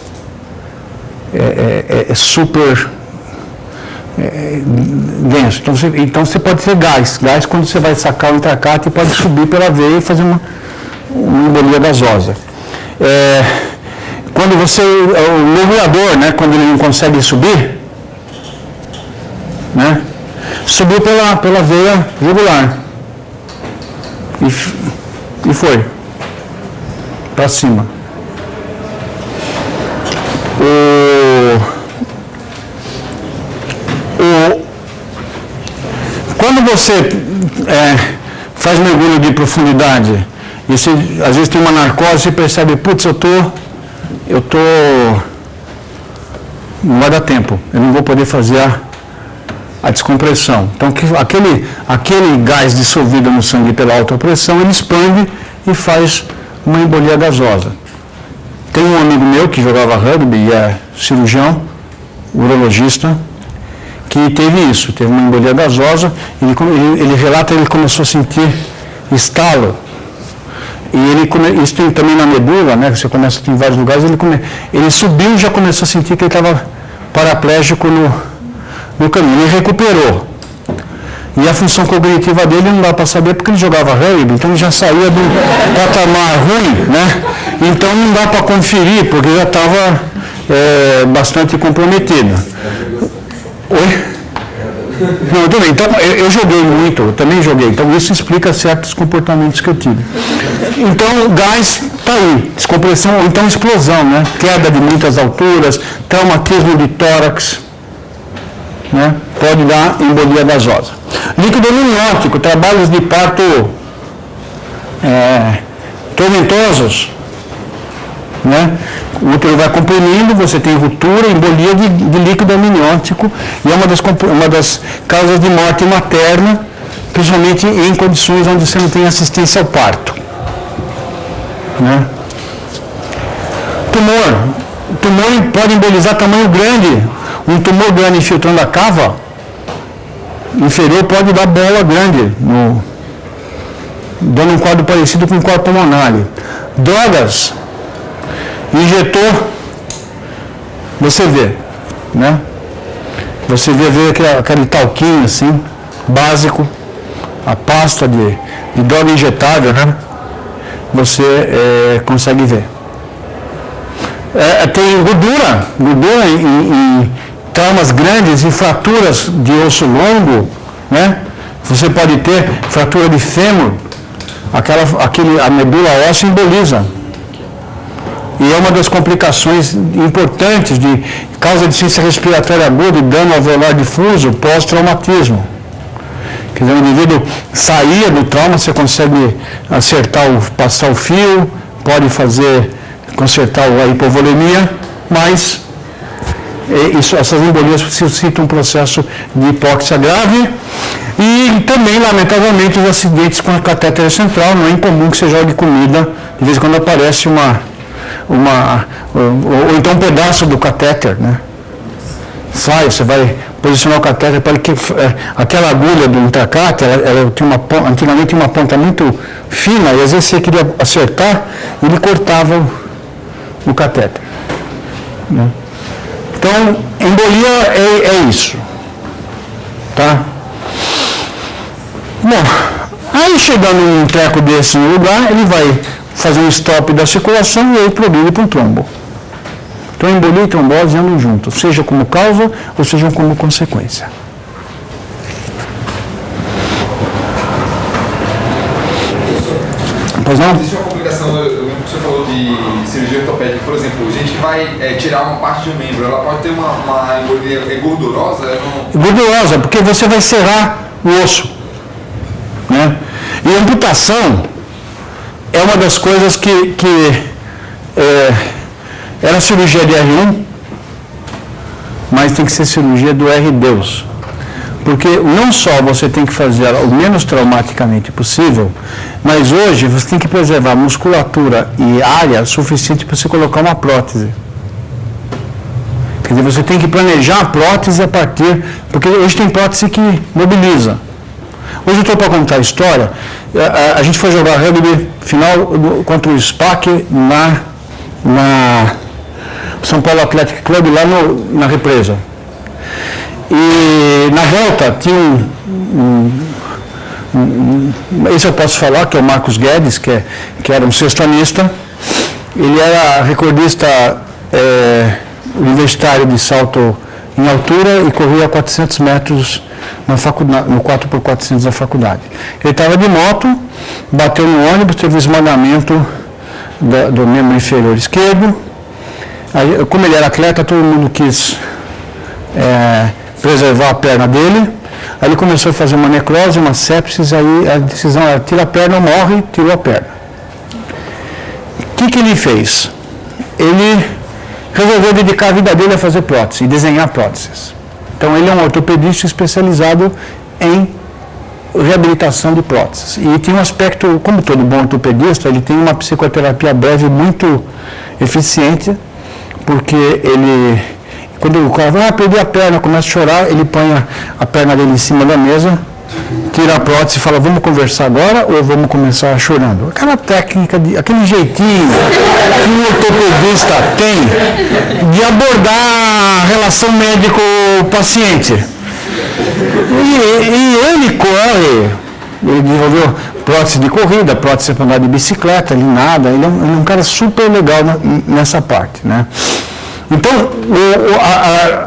é super denso. Então você pode ter gás quando você vai sacar o intracate, pode subir pela veia e fazer uma embolia gasosa. Quando o mergulhador, né, quando ele não consegue subir, né, subiu pela veia jugular e foi para cima. Quando você faz mergulho de profundidade e você, às vezes tem uma narcose, você percebe, putz, eu tô não vai dar tempo, eu não vou poder fazer a descompressão. Então aquele gás dissolvido no sangue pela alta pressão, ele expande e faz uma embolia gasosa. Tem um amigo meu que jogava rugby e é cirurgião, urologista, que teve isso, teve uma embolia gasosa, ele relata que ele começou a sentir estalo. E isso tem também na medula, né? Você começa a ter em vários lugares, ele subiu e já começou a sentir que ele estava paraplégico no caminho. Ele recuperou. E a função cognitiva dele não dá para saber porque ele jogava rugby, então ele já saía do patamar ruim, né? Então não dá para conferir, porque já estava bastante comprometido. Oi? Não, também. Então, eu joguei muito, eu também joguei, então isso explica certos comportamentos que eu tive. Então, o gás está aí, descompressão, ou então explosão, né? Queda de muitas alturas, traumatismo de tórax, né? Pode dar embolia gasosa. Líquido amniótico, trabalhos de parto tormentosos, né? O útero vai comprimindo, você tem ruptura, embolia de líquido amniótico, e é uma das causas de morte materna, principalmente em condições onde você não tem assistência ao parto, né? Tumor pode embolizar tamanho grande. Um tumor grande infiltrando a cava inferior pode dar bola grande, dando um quadro parecido com um quadro pulmonar. Drogas, injetor, você vê, né? Você vê aquele talquinho assim, básico, a pasta de droga injetável, né? Você consegue ver. Tem gordura em traumas grandes e fraturas de osso longo, né? Você pode ter fratura de fêmur, a medula óssea emboliza. E é uma das complicações importantes de causa de insuficiência respiratória aguda e dano alveolar difuso pós-traumatismo. Quer dizer, o indivíduo saía do trauma, você consegue passar o fio, pode consertar a hipovolemia, mas essas embolias suscitam um processo de hipóxia grave e também, lamentavelmente, os acidentes com a catéter central. Não é incomum que você jogue comida, de vez em quando aparece ou então um pedaço do catéter, né? Você vai posicionar o catéter para que aquela agulha do intracate, ela antigamente tinha uma ponta muito fina e às vezes você queria acertar e ele cortava o catéter, né? Então, embolia é isso, tá? Bom, aí chegando num treco desse no lugar, ele vai fazer um stop da circulação e aí progride para um trombo. Então, embolia e trombose andam juntos, seja como causa ou seja como consequência. Pois não? Existe uma complicação, eu lembro que você falou de cirurgia ortopédica, por exemplo, gente que vai tirar uma parte de um membro, ela pode ter uma embolia gordurosa? Gordurosa, porque você vai serrar o osso. Né? E a amputação é uma das coisas que era cirurgia de R1, mas tem que ser cirurgia do R-Deus. Porque não só você tem que fazer ela o menos traumaticamente possível, mas hoje você tem que preservar musculatura e área suficiente para você colocar uma prótese. Quer dizer, você tem que planejar a prótese a partir... Porque hoje tem prótese que mobiliza. Hoje eu estou para contar a história. A gente foi jogar rugby final contra o SPAC na São Paulo Athletic Club, lá na represa. E na volta tinha esse eu posso falar, que é o Marcos Guedes, que era um sextanista. Ele era recordista universitário de salto em altura e corria 400 metros no 4x400 da faculdade. Ele estava de moto, bateu no ônibus, teve um esmagamento do membro inferior esquerdo. Aí, como ele era atleta, todo mundo quis preservar a perna dele. Aí ele começou a fazer uma necrose, uma sepsis, aí a decisão era tira a perna ou morre, tirou a perna. O que ele fez? Ele resolveu dedicar a vida dele a fazer prótese e desenhar próteses. Então ele é um ortopedista especializado em reabilitação de próteses. E tem um aspecto, como todo bom ortopedista, ele tem uma psicoterapia breve muito eficiente, porque ele... Quando o cara vai perder a perna, começa a chorar, ele põe a perna dele em cima da mesa, tira a prótese e fala, vamos conversar agora ou vamos começar chorando? Aquela técnica, aquele jeitinho que o ortopedista tem de abordar a relação médico-paciente. E ele corre, ele desenvolveu prótese de corrida, prótese para andar de bicicleta, ele nada, ele é um cara super legal nessa parte, né? Então,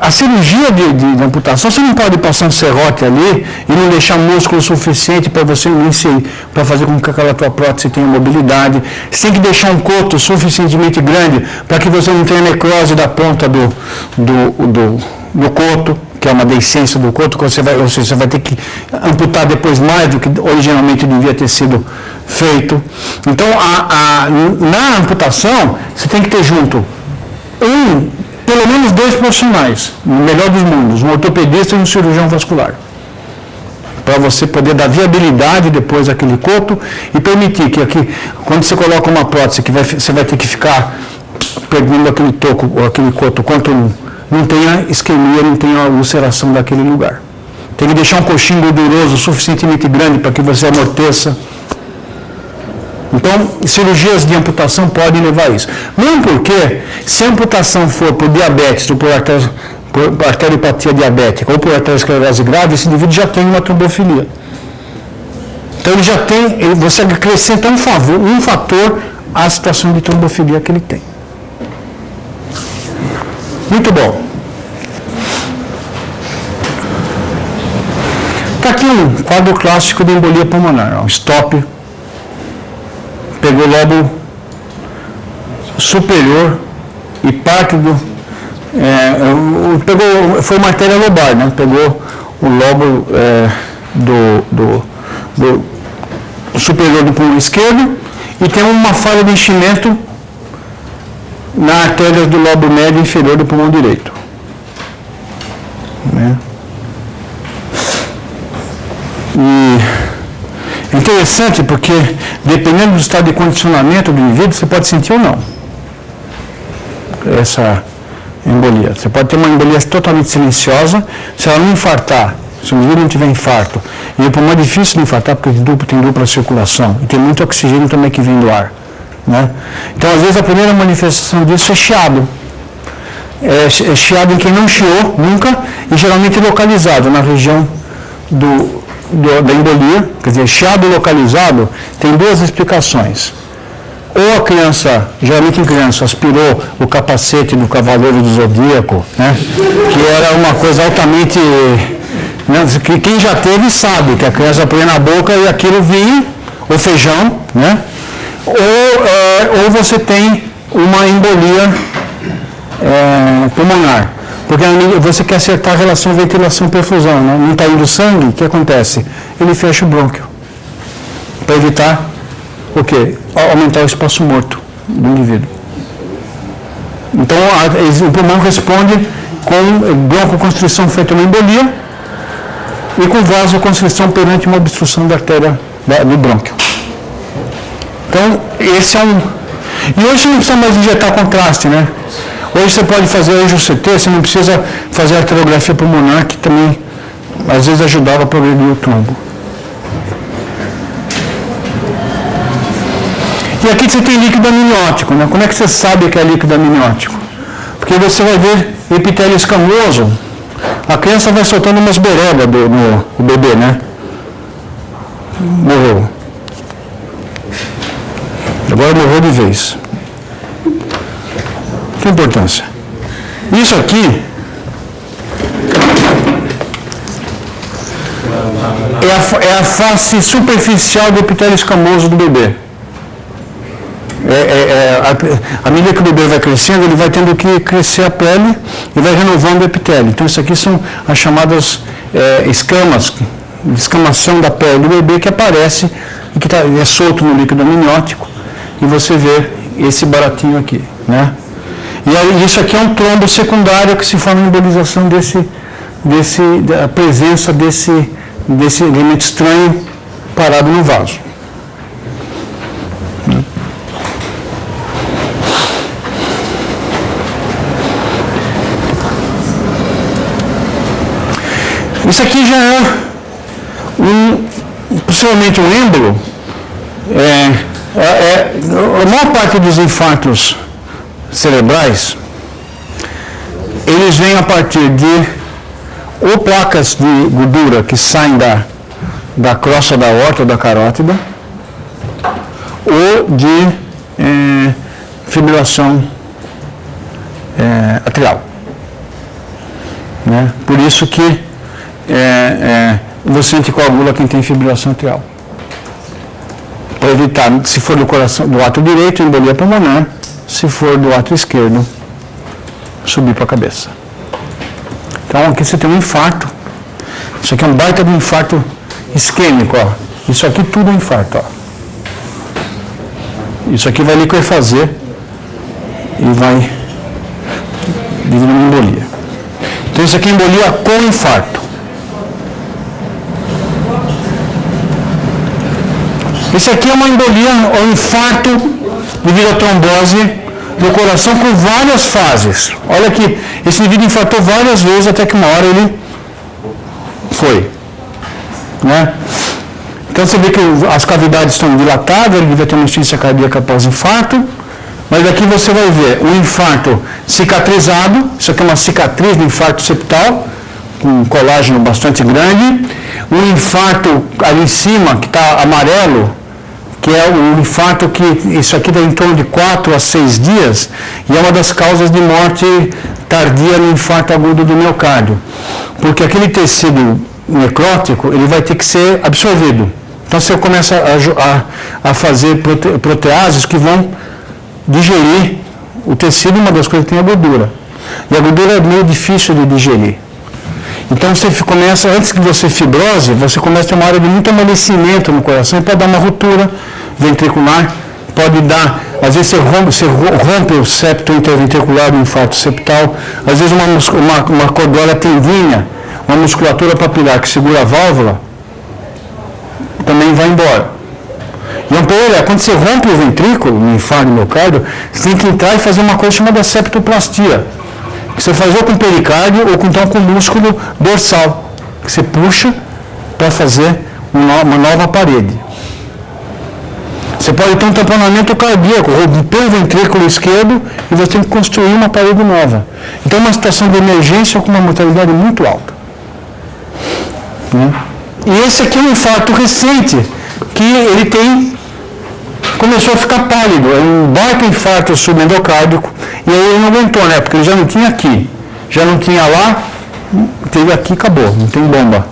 a cirurgia de amputação, você não pode passar um serrote ali e não deixar músculo suficiente para você para fazer com que aquela tua prótese tenha mobilidade. Você tem que deixar um coto suficientemente grande para que você não tenha necrose da ponta do coto, que é uma deiscência do coto, que você vai ter que amputar depois mais do que originalmente devia ter sido feito. Então, na amputação, você tem que ter junto pelo menos 2 profissionais, no melhor dos mundos, um ortopedista e um cirurgião vascular, para você poder dar viabilidade depois àquele coto e permitir que aqui, quando você coloca uma prótese, você vai ter que ficar pegando aquele toco ou aquele coto, quanto não tenha isquemia, não tenha ulceração daquele lugar. Tem que deixar um coxinho gorduroso suficientemente grande para que você amorteça. Então, cirurgias de amputação podem levar a isso. Mesmo porque, se a amputação for por diabetes ou por arteriopatia diabética ou por arteriosclerose grave, esse indivíduo já tem uma trombofilia. Então, você acrescenta um fator à situação de trombofilia que ele tem. Muito bom. Está aqui um quadro clássico de embolia pulmonar, um stop. Pegou o lobo superior e parte foi uma artéria lobar, né? Pegou o lobo do superior do pulmão esquerdo e tem uma falha de enchimento na artéria do lobo médio inferior do pulmão direito. Né? É interessante porque, dependendo do estado de condicionamento do indivíduo, você pode sentir ou não essa embolia. Você pode ter uma embolia totalmente silenciosa, se ela não infartar, se o indivíduo não tiver infarto. E o pulmão é difícil de infartar porque tem dupla circulação e tem muito oxigênio também que vem do ar. Né? Então, às vezes, a primeira manifestação disso é chiado. É chiado em quem não chiou nunca e geralmente localizado na região da embolia, quer dizer, chiado localizado tem 2 explicações. ou a criança, geralmente em criança, aspirou o capacete do Cavaleiro do Zodíaco, né? Que era uma coisa altamente... Né? Quem já teve sabe que a criança põe na boca e aquilo vinha, ou feijão, né? Ou você tem uma embolia pulmonar. Porque você quer acertar a relação ventilação-perfusão, né? Não está indo sangue, o que acontece? Ele fecha o brônquio. Para evitar o quê? Aumentar o espaço morto do indivíduo. Então, o pulmão responde com broncoconstrição feita uma embolia e com vasoconstrição perante uma obstrução da artéria do brônquio. Então, esse é um... E hoje não precisa mais injetar contraste, né? Hoje você pode fazer angiocT, você não precisa fazer arteriografia pulmonar, que também, às vezes, ajudava a progredir o trombo. E aqui você tem líquido amniótico, né? Como é que você sabe que é líquido amniótico? Porque você vai ver epitélio escamoso, a criança vai soltando umas berebas no bebê, né? Morreu. Agora morreu de vez. Que importância? Isso aqui é a face superficial do epitélio escamoso do bebê. À medida que o bebê vai crescendo, ele vai tendo que crescer a pele e vai renovando o epitélio. Então, isso aqui são as chamadas escamas, escamação da pele do bebê que aparece e que é solto no líquido amniótico. E você vê esse baratinho aqui, né? E isso aqui é um trombo secundário que se forma em embolização da presença desse elemento estranho parado no vaso. Isso aqui já é possivelmente um êmbolo. A maior parte dos infartos cerebrais, eles vêm a partir de ou placas de gordura que saem da crosta da aorta ou da carótida, ou de fibrilação atrial. Né? Por isso que você anticoagula quem tem fibrilação atrial. Para evitar, se for do coração, do átrio direito, embolia pulmonar, se for do átrio esquerdo, subir para a cabeça. Então aqui você tem um infarto. Isso aqui é um baita de um infarto isquêmico, ó. Isso aqui tudo é infarto, ó. Isso aqui vai liquefazer e vai virar uma embolia. Então isso aqui é embolia com infarto. Esse aqui é uma embolia, um infarto devido à trombose no coração com várias fases. Olha aqui, esse indivíduo infartou várias vezes até que uma hora ele foi. Né? Então você vê que as cavidades estão dilatadas, ele devia ter uma insuficiência cardíaca pós-infarto, mas aqui você vai ver um infarto cicatrizado, isso aqui é uma cicatriz do infarto septal, com um colágeno bastante grande, um infarto ali em cima, que está amarelo, que é um infarto que isso aqui dá em torno de 4 a 6 dias, e é uma das causas de morte tardia no infarto agudo do miocárdio, porque aquele tecido necrótico, ele vai ter que ser absorvido. Então você começa a fazer proteases que vão digerir o tecido, uma das coisas que tem a gordura. E a gordura é meio difícil de digerir. Então você começa, antes que você fibrose, você começa a ter uma área de muito amolecimento no coração, e pode dar uma ruptura ventricular, pode dar, às vezes você rompe o septo interventricular do infarto septal, às vezes uma cordólia tendinha, uma musculatura papilar que segura a válvula, também vai embora. E um problema, quando você rompe o ventrículo, no infarto do miocárdio, você tem que entrar e fazer uma coisa chamada septoplastia. Que você faz ou com pericárdio ou então com músculo dorsal, que você puxa para fazer uma nova parede. Você pode ter um tamponamento cardíaco, romper o ventrículo esquerdo e você tem que construir uma parede nova. Então é uma situação de emergência com uma mortalidade muito alta. E esse aqui é um infarto recente, que ele tem começou a ficar pálido, um baita infarto subendocárdico, e aí ele não aguentou, né? Porque ele já não tinha aqui, já não tinha lá, teve aqui, acabou, não tem bomba.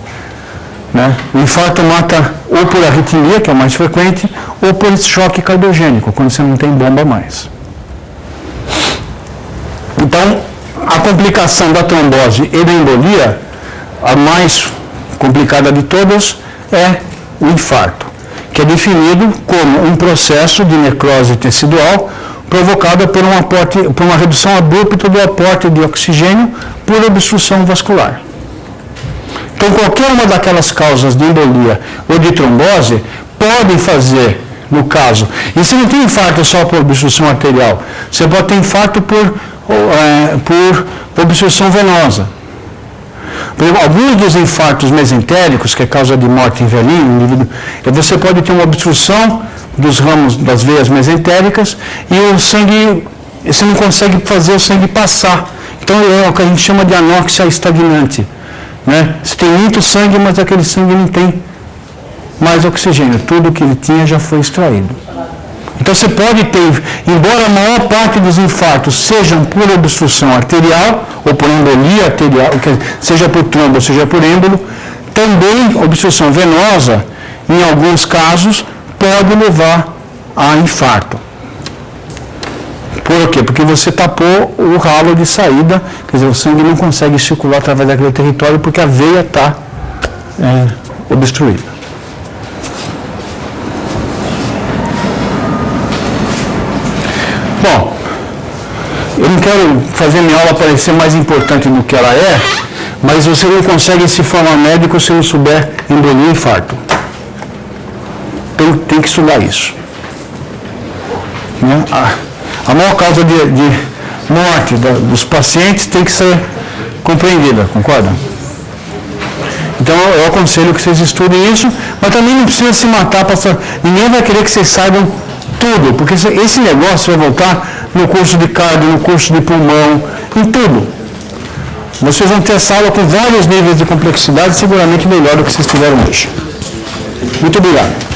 Né? O infarto mata ou por arritmia, que é o mais frequente, ou por choque cardiogênico, quando você não tem bomba mais. Então, a complicação da trombose e da embolia, a mais complicada de todas, é o infarto, que é definido como um processo de necrose tecidual provocada por uma redução abrupta do aporte de oxigênio por obstrução vascular. Então, qualquer uma daquelas causas de embolia ou de trombose podem fazer, no caso, e se não tem infarto só por obstrução arterial, você pode ter infarto por obstrução venosa. Por exemplo, alguns dos infartos mesentéricos, que é causa de morte em velhinho, você pode ter uma obstrução dos ramos das veias mesentéricas e o sangue, você não consegue fazer o sangue passar. Então, é o que a gente chama de anóxia estagnante. Né? Você tem muito sangue, mas aquele sangue não tem mais oxigênio. Tudo que ele tinha já foi extraído. Então você pode ter, embora a maior parte dos infartos sejam por obstrução arterial, ou por embolia arterial, seja por trombo ou seja por êmbolo, também obstrução venosa, em alguns casos, pode levar a infarto. Por quê? Porque você tapou o ralo de saída, quer dizer, o sangue não consegue circular através daquele território porque a veia está obstruída. Bom, eu não quero fazer minha aula parecer mais importante do que ela é, mas você não consegue se formar médico se não souber embolia e infarto. Tem que estudar isso. Né? A maior causa de morte dos pacientes tem que ser compreendida, concorda? Então eu aconselho que vocês estudem isso, mas também não precisa se matar, ninguém vai querer que vocês saibam tudo, porque esse negócio vai voltar no curso de cardio, no curso de pulmão, em tudo. Vocês vão ter essa aula com vários níveis de complexidade, seguramente melhor do que vocês tiveram hoje. Muito obrigado.